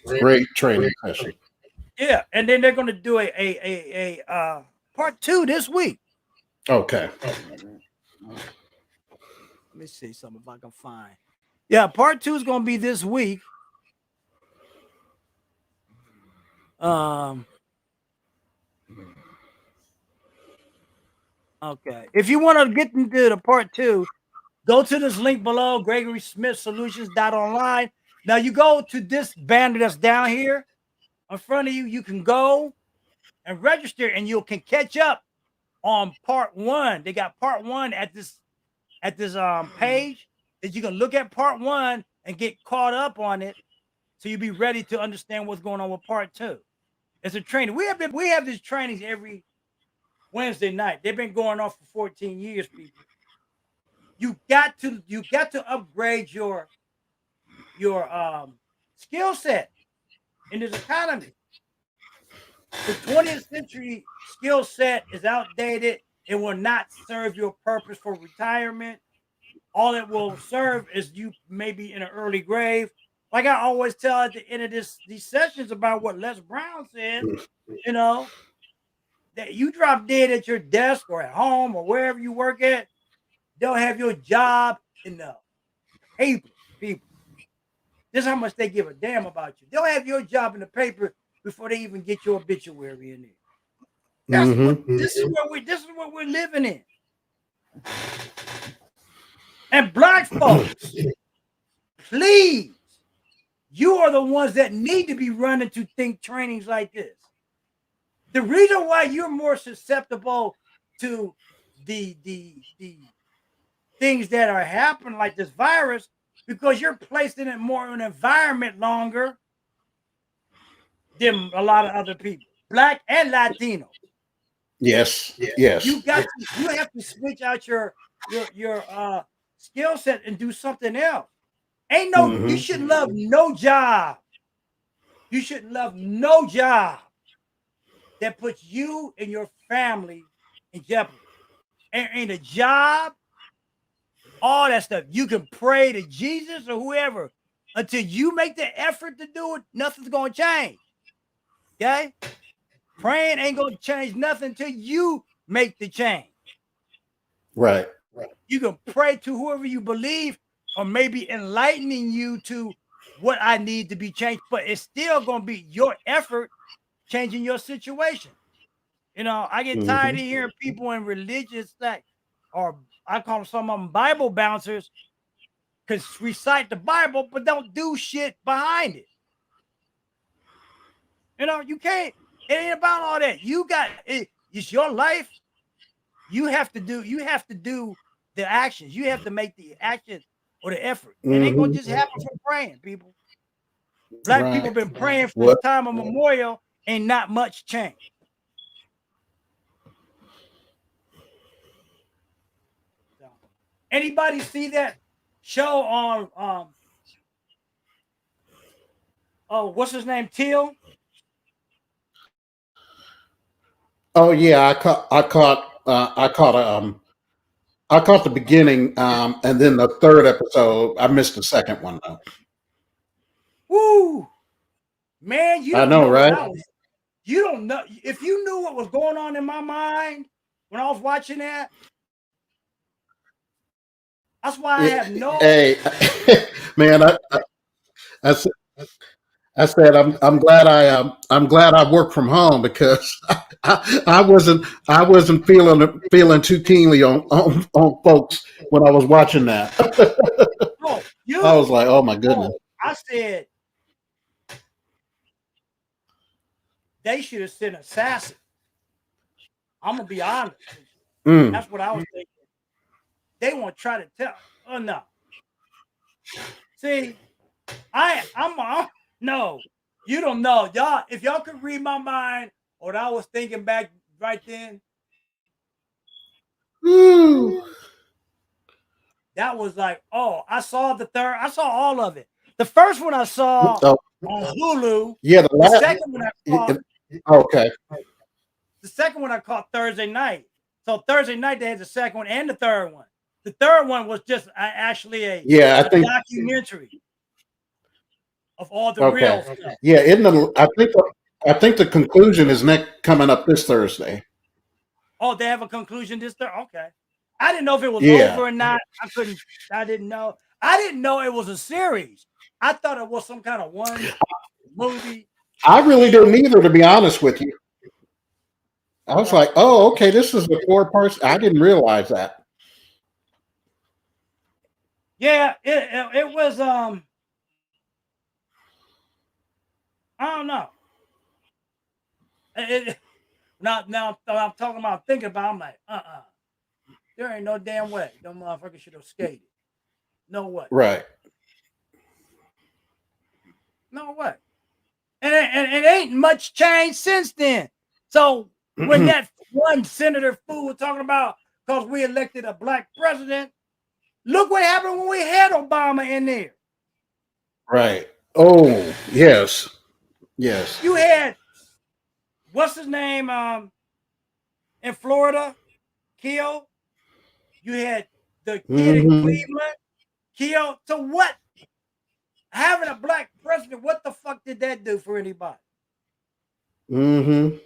training session. Yeah, and then they're going to do a part 2 this week. Okay. Let me see something if I can find. Yeah, part 2 is going to be this week. Okay. If you want to get into the part 2, go to this link below, GregorySmithSolutions.online. Now you go to this banner that's down here in front of you. You can go and register, and you can catch up on part 1. They got part 1 at this page that you can look at part 1 and get caught up on it, so you'll be ready to understand what's going on with part 2. It's a training. We have these trainings every Wednesday night. They've been going on for 14 years, people. You got to upgrade your skill set in this economy. The 20th century skill set is outdated. It will not serve your purpose for retirement. All it will serve is you maybe in an early grave. Like I always tell at the end of these sessions about what Les Brown said, that you drop dead at your desk or at home or wherever you work at, they'll have your job in the paper, people. This is how much they give a damn about you. They'll have your job in the paper before they even get your obituary in there. This is what we're living in. And black folks, please, you are the ones that need to be running to think trainings like this. The reason why you're more susceptible to the things that are happening like this virus, because you're placed in it more in an environment longer than a lot of other people, black and Latino. Yes. You have to switch out your skill set and do something else. Ain't no, you shouldn't love no job. You shouldn't love no job that puts you and your family in jeopardy. Ain't a job, all that stuff. You can pray to Jesus or whoever. Until you make the effort to do it, nothing's going to change. Okay? Praying ain't going to change nothing until you make the change. Right. You can pray to whoever you believe, or maybe enlightening you to what I need to be changed, but it's still going to be your effort changing your situation. I get tired of hearing people in religious sects, or I call them some of them Bible bouncers, because recite the Bible, but don't do shit behind it. You can't. It ain't about all that. You got it. It's your life. You have to do the actions. You have to make the actions or the effort. It ain't gonna just happen from praying, people. Black people have been praying for the time of memorial, and not much change. Anybody see that show on what's his name, Till? Oh yeah, I caught the beginning, and then the third episode. I missed the second one though. Woo, man! You I don't know, know right? you don't know. If you knew what was going on in my mind when I was watching that, that's why I have no. Hey, man, I said I'm glad I work from home, because I wasn't feeling too keenly on folks when I was watching that. I was like, oh my goodness. I said they should have sent an assassin. I'm gonna be honest. That's what I was thinking. They want to try to tell. Oh no. See, I'm no. You don't know, y'all. If y'all could read my mind, what I was thinking back right then. That was like, oh, I saw all of it. The first one I saw on Hulu. Yeah, the second one I caught. Okay. The second one I caught Thursday night. So Thursday night they had the second one and the third one. The third one was just actually a documentary of all the real stuff. Yeah, I think the conclusion is coming up this Thursday. Oh, they have a conclusion this Thursday. Okay. I didn't know if it was Yeah. over or not. I didn't know. I didn't know it was a series. I thought it was some kind of one movie. I really didn't either, to be honest with you. I was like, oh, okay, this is the 4 person. I didn't realize that. Yeah, it was I don't know. Now I'm talking about thinking about. I'm like, there ain't no damn way. Them motherfuckers should have skated. No way. Right. No way. And it ain't much change since then. So when that one senator fool was talking about because we elected a black president, look what happened when we had Obama in there. Right. Oh, yes. Yes. You had what's his name in Florida killed. You had the kid in Cleveland killed. So what? Having a black president, what the fuck did that do for anybody? Mm-hmm.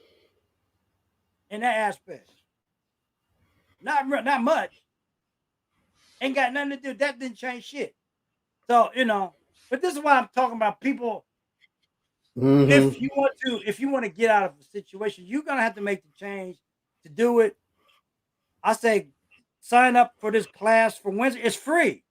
In that aspect, not much. Ain't got nothing to do. That didn't change shit. So but this is why I'm talking about people. If you want to get out of a situation, you're gonna have to make the change to do it. I say sign up for this class for Wednesday. It's free.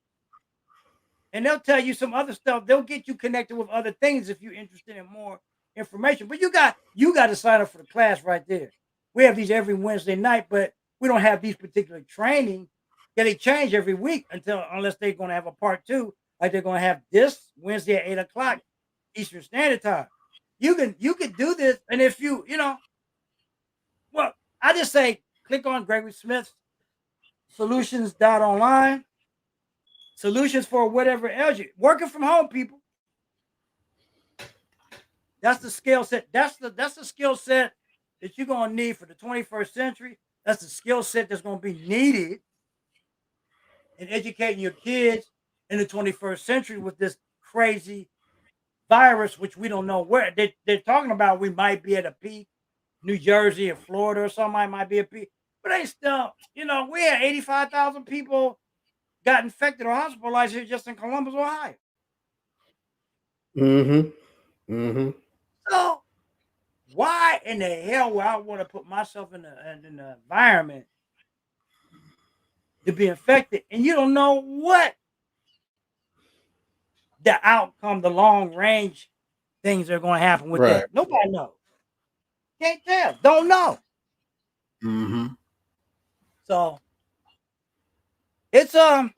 And they'll tell you some other stuff. They'll get you connected with other things if you're interested in more information. But you got to sign up for the class right there. We have these every Wednesday night, but we don't have these particular training. Yeah, they change every week unless they're going to have a part 2, like they're going to have this Wednesday at 8:00 Eastern Standard Time. You can do this, and if well, I just say click on Gregory Smith's solutions.online. Solutions for whatever else you working from home, people. That's the skill set. That's the skill set that you're gonna need for the 21st century. That's the skill set that's gonna be needed in educating your kids in the 21st century with this crazy virus, which we don't know where they're talking about. We might be at a peak, New Jersey or Florida or something might be a peak, but they still, we had 85,000 people got infected or hospitalized here just in Columbus, Ohio. So why in the hell would I want to put myself in an environment to be infected and you don't know what the outcome, the long range things are going to happen with Right. that? Nobody knows. Can't tell. Don't know. So it's a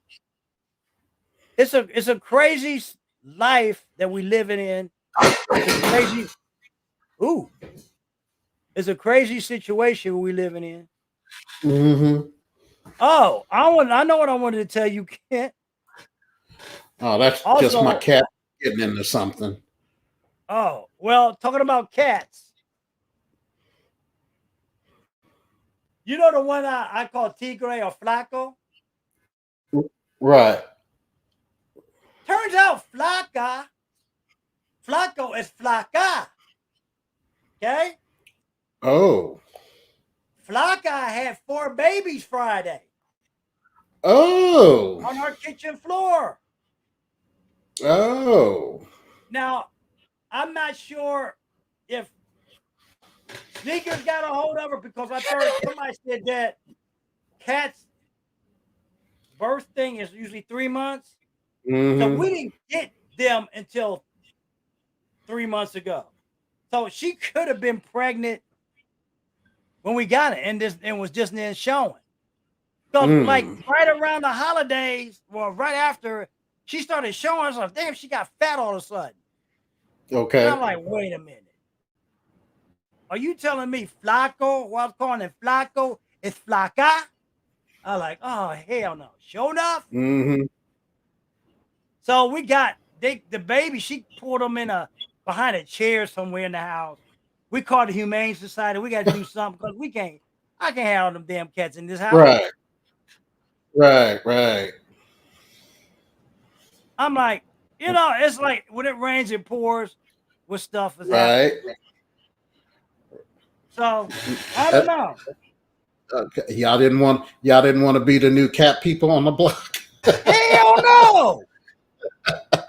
crazy life that we living in. It's a crazy it's a crazy situation we living in. Oh, I know what I wanted to tell you, Kent. Oh, that's just my cat getting into something. Oh, well, talking about cats. You know the one I call Tigre or Flaco? Right. Turns out Flaco is Flaca. Okay? Oh. Flaca had 4 babies Friday. Oh. On our kitchen floor. Oh. Now, I'm not sure if Sneakers got a hold of her because I heard somebody said that cats' birth thing is usually 3 months. So we didn't get them until 3 months ago. So she could have been pregnant when we got it, and was just then showing. So like right around the holidays, well, right after she started showing us, like, damn, she got fat all of a sudden. Okay. And I'm like, wait a minute. Are you telling me Flaco, what I'm calling it Flaco, is Flaca? I'm like, oh, hell no. Sure enough. So we got the baby, she pulled them behind a chair somewhere in the house. We called the Humane Society. We got to do something because I can't have all them damn cats in this house. Right. I'm like, it's like when it rains, it pours with stuff is happening. So I don't know. Y'all didn't want to be the new cat people on the block. Hell no!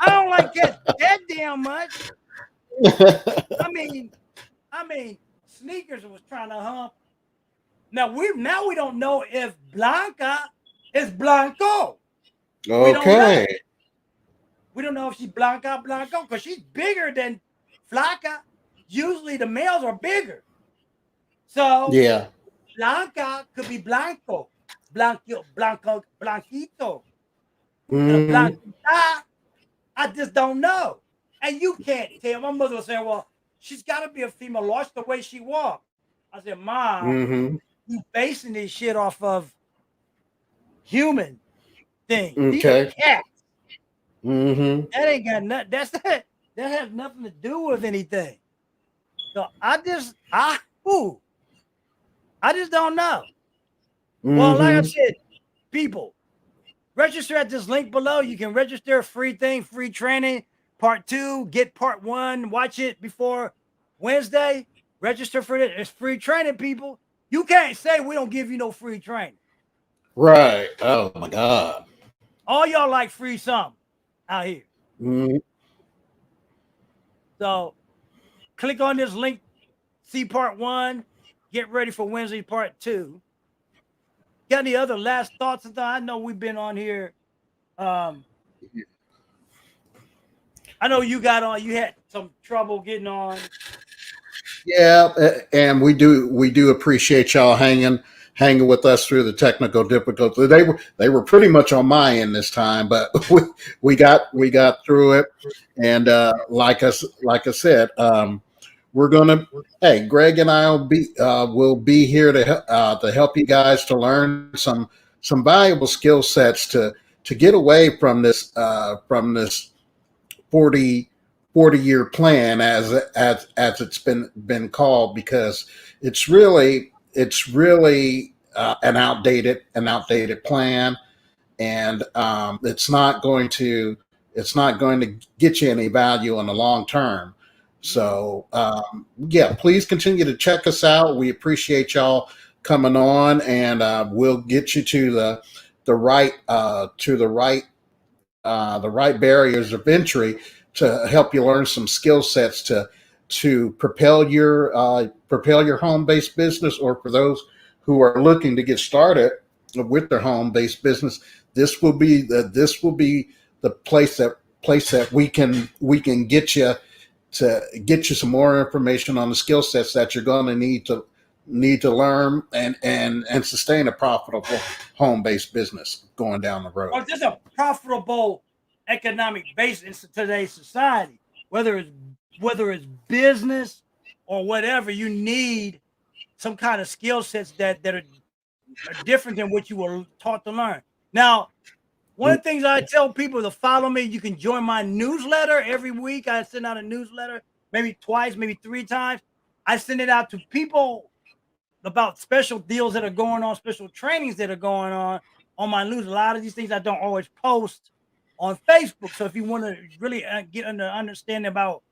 I don't like cats that damn much. I mean, Sneakers was trying to hump. Now we don't know if Blanca is Blanco. We don't know. Okay. We don't know if she's Blanca because she's bigger than Flaca. Usually the males are bigger. So Yeah. Blanca could be Blanco, Blanquito. Mhm. Blanquita, I just don't know. And you can't tell. My mother was saying, well, she's got to be a female. Watch the way she walks. I said, Mom, Mhm. you basing this shit off of human things. These are Okay. cats. Mhm. That ain't got nothing. That has nothing to do with anything. So I just don't know. Well, like I Mhm. said, people, register at this link below. You can register, free thing, free training, part 2, get part 1, watch it before Wednesday. Register for it. It's free training, people. You can't say we don't give you no free training. Right. Oh my God. All y'all like free something out here. Mhm. So click on this link, see part 1, get ready for Wednesday part 2. Got any other last thoughts? I know we've been on here. I know you had some trouble getting on. Yeah, and we do appreciate y'all hanging with us through the technical difficulty. They were pretty much on my end this time, but we got through it. And like I said, we're gonna. Hey, Greg and I will be here to help you guys to learn some valuable skill sets to get away from this 40 40-year plan as it's been called, because it's really an outdated plan, and it's not going to get you any value in the long term. So yeah, please continue to check us out. We appreciate y'all coming on, and we'll get you to the right the right barriers of entry to help you learn some skill sets to propel your home based business, or for those who are looking to get started with their home based business. This will be the place that we can get you some more information on the skill sets that you're going to need to learn and sustain a profitable home based business going down the road. Or just a profitable economic base in today's society. Whether it's business or whatever, you need some kind of skill sets that are different than what you were taught to learn. Now, one of the things I tell people to follow me, you can join my newsletter every week. I send out a newsletter, maybe twice, maybe 3 times. I send it out to people about special deals that are going on, special trainings that are going on my news. A lot of these things I don't always post on Facebook. So if you want to really get under understanding about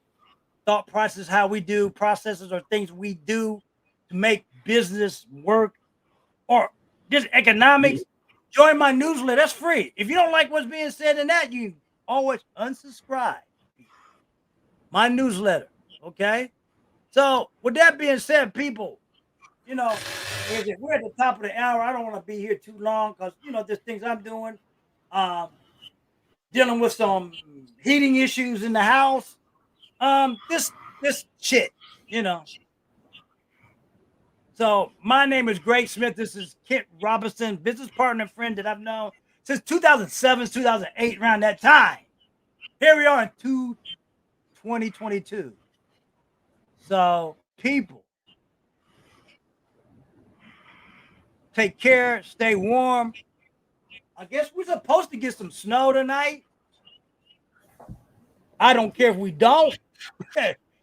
thought process, how we do processes or things we do to make business work, or just economics, join my newsletter. That's free. If you don't like what's being said in that, you always unsubscribe. My newsletter. Okay. So with that being said, people, we're at the top of the hour. I don't want to be here too long because there's things I'm doing. Um, Dealing with some heating issues in the house. This shit, you know. So my name is Greg Smith. This is Kent Robinson, business partner and friend that I've known since 2007, 2008, around that time. Here we are in 2022. So people, take care, stay warm. I guess we're supposed to get some snow tonight. I don't care if we don't.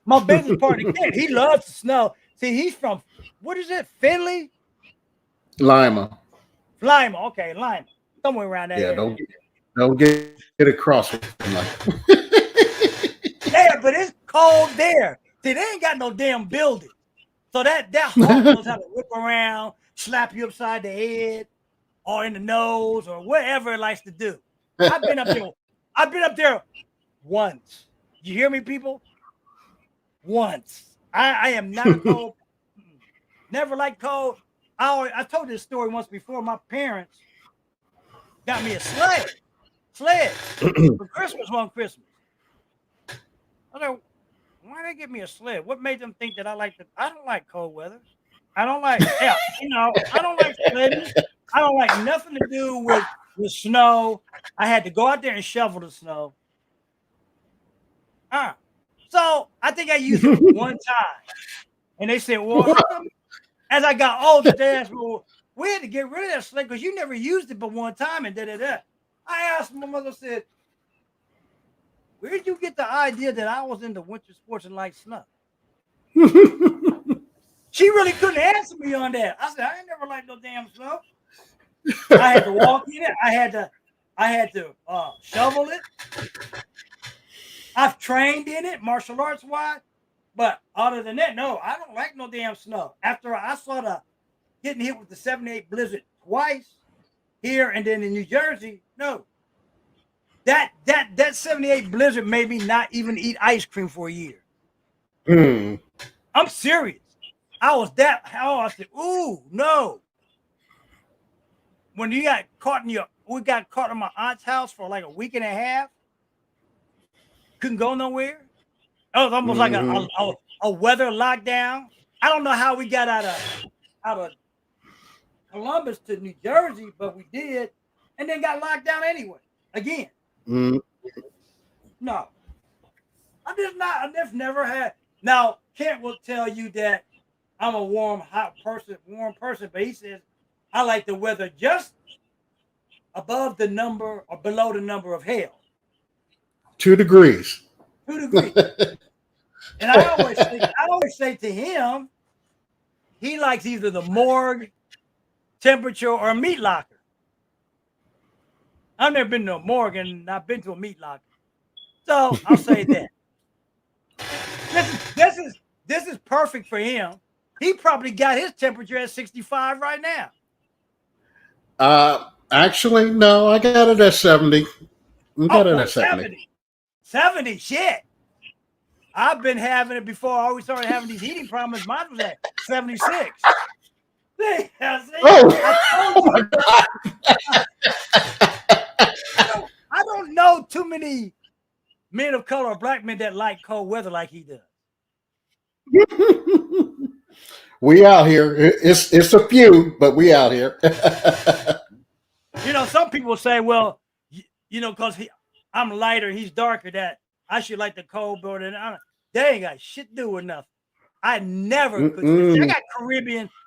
My business partner, Kent, he loves the snow. See, he's from, what is it, Finley? Lima. Lima. Okay, Lima. Somewhere around that Yeah, area. don't get across. Yeah, but it's cold there. See, they ain't got no damn building. So that hawk knows how to whip around. slap you upside the head or in the nose or whatever it likes to do. I've been up there. I've been up there once. You hear me, people? Once. I am not a cold. Never liked cold. I told this story once before. My parents got me a sled for Christmas one Christmas. I was like, why they give me a sled? What made them think that I don't like cold weather. I don't like, yeah, I don't like sledding. I don't like nothing to do with snow. I had to go out there and shovel the snow. So I think I used it one time. And they said, well, how come as I got older, they asked me, well, we had to get rid of that sled because you never used it but one time and da-da-da. I asked my mother, said, where did you get the idea that I was into winter sports and like snow? She really couldn't answer me on that. I said, I ain't never liked no damn snow. I had to walk in it. I had to shovel it. I've trained in it, martial arts wise. But other than that, no, I don't like no damn snow. After I saw getting hit with the 78 blizzard twice here and then in New Jersey, no. That 78 blizzard made me not even eat ice cream for a year. I'm serious. I said, ooh, no. When we got caught in my aunt's house for like a week and a half. Couldn't go nowhere. It was almost like a weather lockdown. I don't know how we got out of Columbus to New Jersey, but we did, and then got locked down anyway. Again. No. I just never had. Now, Kent will tell you that I'm a warm person, but he says I like the weather just above the number or below the number of hell. 2 degrees. 2 degrees. And I always say to him, he likes either the morgue temperature or a meat locker. I've never been to a morgue and I've been to a meat locker. So I'll say that. This is perfect for him. He probably got his temperature at 65 right now. Actually, no, I got it at 70. I got it at 70. 70, shit. I've been having it before I always started having these heating problems. Mine was at 76. See, oh my God. I don't know too many men of color or black men that like cold weather like he does. We out here. It's a few, but we out here. Some people say, well, because I'm lighter, he's darker, that I should like the cold better than they ain't got shit to do with nothing. I never could.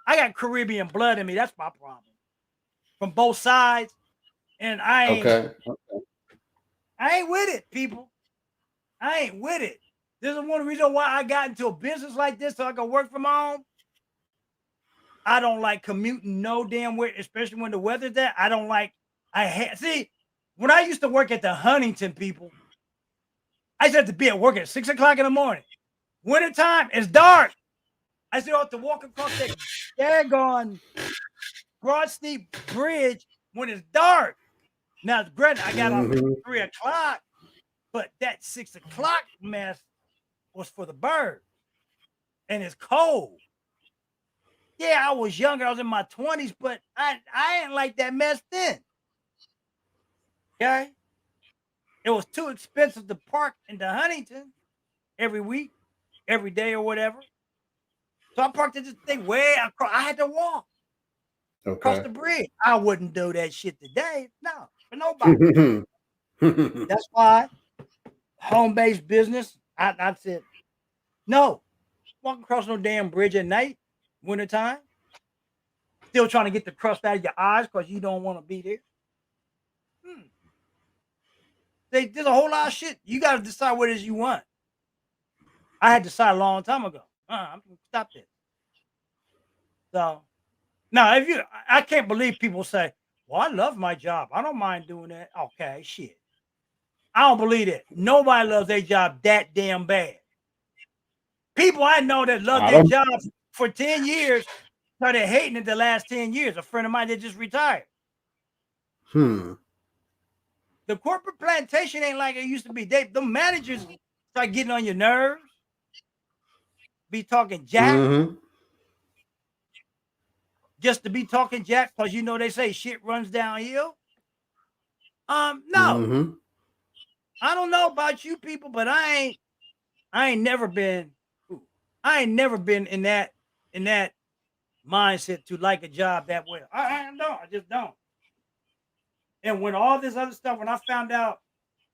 I got Caribbean blood in me. That's my problem. From both sides. And I ain't with it, people. I ain't with it. This is one reason why I got into a business like this so I can work from home. I don't like commuting no damn way, especially when the weather's there. I don't like. See, when I used to work at the Huntington, people, I used to have to be at work at 6 o'clock in the morning. Wintertime, it's dark. I still have to walk across that daggone Broad Street Bridge when it's dark. Now, granted, I got off at 3 o'clock, but that 6 o'clock mess was for the birds. And it's cold. Yeah, I was younger. I was in my 20s, but I ain't like that mess then. Okay? It was too expensive to park in the Huntington every week, every day or whatever. So I parked at this thing way across. I had to walk across the bridge. I wouldn't do that shit today. No, for nobody. That's why home-based business, I said, no, walk across no damn bridge at night, wintertime. Still trying to get the crust out of your eyes because you don't want to be there. There's a whole lot of shit. You got to decide what it is you want. I had decided a long time ago. I'm going to stop this. So, now, I can't believe people say, well, I love my job. I don't mind doing that. Okay, shit. I don't believe it. Nobody loves their job that damn bad. People I know that love their jobs for 10 years started hating it the last 10 years. A friend of mine that just retired. Hmm. The corporate plantation ain't like it used to be. The managers start getting on your nerves, be talking jack, Mm-hmm. just to be talking jack, because you know they say shit runs downhill. No, Mm-hmm. I don't know about you people, but I ain't never been, I ain't never been in that mindset to like a job that way. I don't, I just don't. And when all this other stuff, when I found out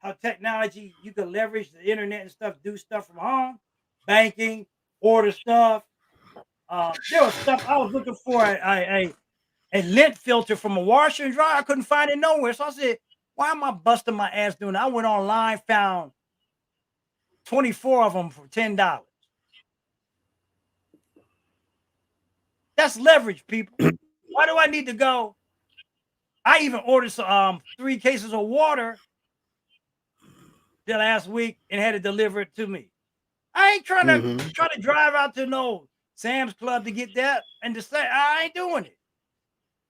how technology, you can leverage the internet and stuff, do stuff from home, banking, order stuff. There was stuff I was looking for a lint filter from a washer and dryer. I couldn't find it nowhere. So I said, why am I busting my ass doing that? I went online, found 24 of them for $10. That's leverage, people. Why do I need to go? I even ordered some 3 cases of water the last week and had it delivered to me. I ain't trying Mm-hmm. to drive out to no Sam's Club to get that and to say I ain't doing it.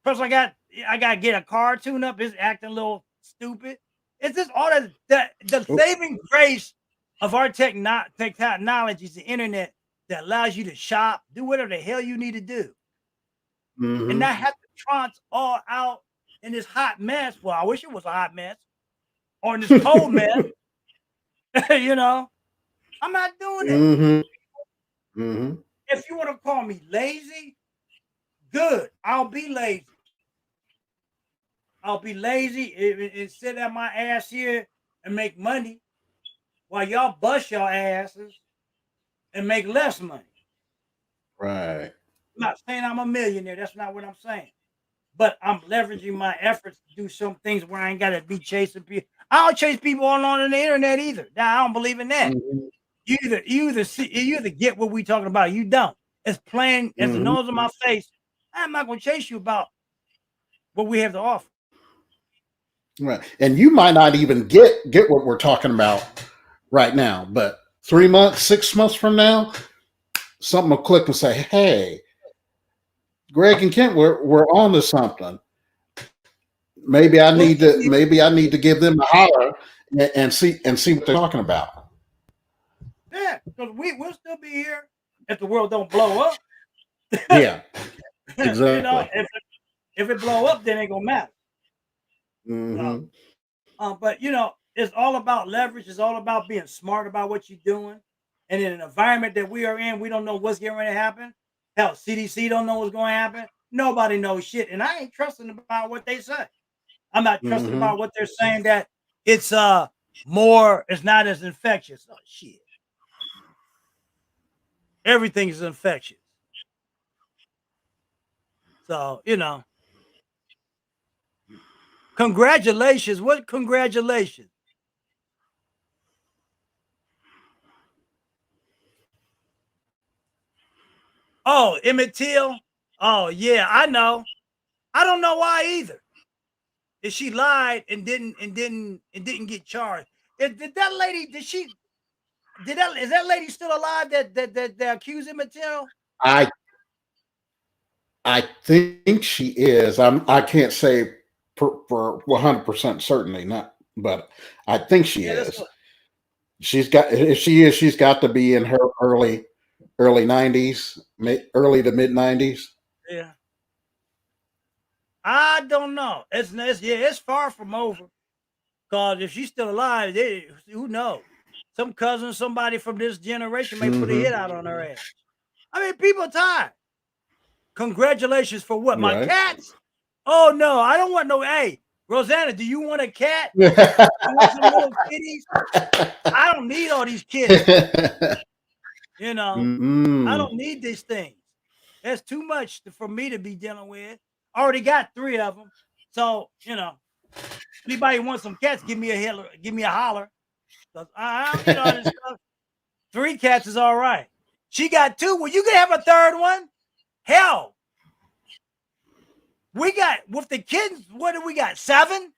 Plus, I got to get a car tune up. It's acting a little stupid. It's just all the Oh. saving grace of our technology is the internet that allows you to shop, do whatever the hell you need to do, and Mm-hmm. not have to trance all out in this hot mess. Well, I wish it was a hot mess or in this cold mess. You know, I'm not doing it. Mm-hmm. Mm-hmm. If you want to call me lazy, good. I'll be lazy. I'll be lazy and sit at my ass here and make money while y'all bust your asses and make less money. Right. I'm not saying I'm a millionaire. That's not what I'm saying. But I'm leveraging my efforts to do some things where I ain't got to be chasing people. I don't chase people on the internet either. Now, I don't believe in that. Mm-hmm. You either get what we talking about. You don't. As plain as the Mm-hmm. nose on my face. I'm not going to chase you about what we have to offer. Right. And you might not even get what we're talking about right now, but 3 months, 6 months from now, something will click and say, "Hey, Greg and Kent, we're on to something. We'll still be Maybe I need to give them a holler and see what they're talking about." Yeah, because we'll still be here if the world don't blow up. Yeah, You know, exactly. if it blow up, then it ain't gonna matter. So, Mm-hmm. but you know, it's all about leverage. It's all about being smart about what you're doing. And in an environment that we are in, we don't know what's getting ready to happen. Hell, CDC don't know what's going to happen. Nobody knows shit, and I ain't trusting about what they say. I'm not trusting Mm-hmm. about what they're saying that it's more. It's not as infectious. Oh shit! Everything is infectious. So you know, congratulations. What congratulations? Oh, Emmett Till. Oh yeah, I know. I don't know why either. If she lied and didn't get charged. Did that lady? Did she? Did that? Is that lady still alive? That accused Emmett Till? I I think she is. I can't say for 100% certainly not, but I think she Yeah, that's is. what. She's got if she is, she's got to be in her early 90s, early to mid 90s. Yeah, I don't know. It's far from over. Cause if she's still alive, who knows? Some cousin, somebody from this generation may put a hit Mm-hmm. out on her ass. I mean, people are tired. Congratulations for what? My Right. cats? Oh no, I don't want no. Hey, Rosanna, do you want a cat? You want some little kitties? I don't need all these kittens. You know, I Mm-mm. don't need these things. That's too much for me to be dealing with. I already got 3 of them. So, you know, anybody wants some cats, give me a holler. 'Cause I don't need all this stuff. 3 cats is all right. She got 2. Well, you can have a third one. Hell, we got with the kids. What do we got? 7.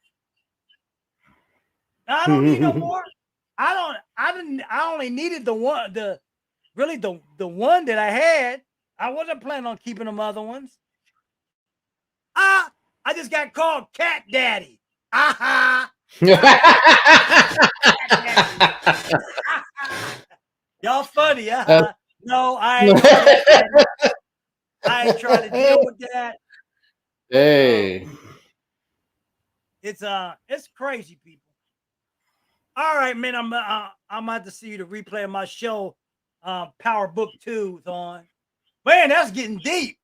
I don't need no more. I don't. I didn't. I only needed the one. The really the one that I had. I wasn't planning on keeping them other ones. I just got called Cat Daddy. Aha! Y'all funny, No, I ain't no Cat Daddy. I ain't trying to deal with that. Hey. It's crazy, people. All right, man. I'm about to see you to replay my show, Power Book 2 on. Man, that's getting deep.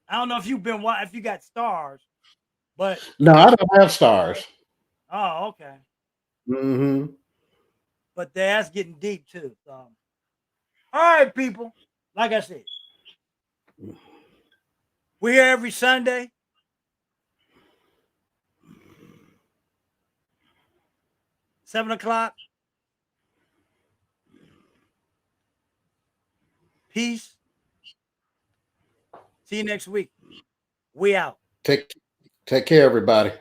I don't know if you've been if you got stars, but no, I don't have stars. Oh, okay. Mm-hmm. But that's getting deep too. So, all right, people. Like I said, we're here every Sunday. $7:00. Peace. See you next week. We out. Take care, everybody.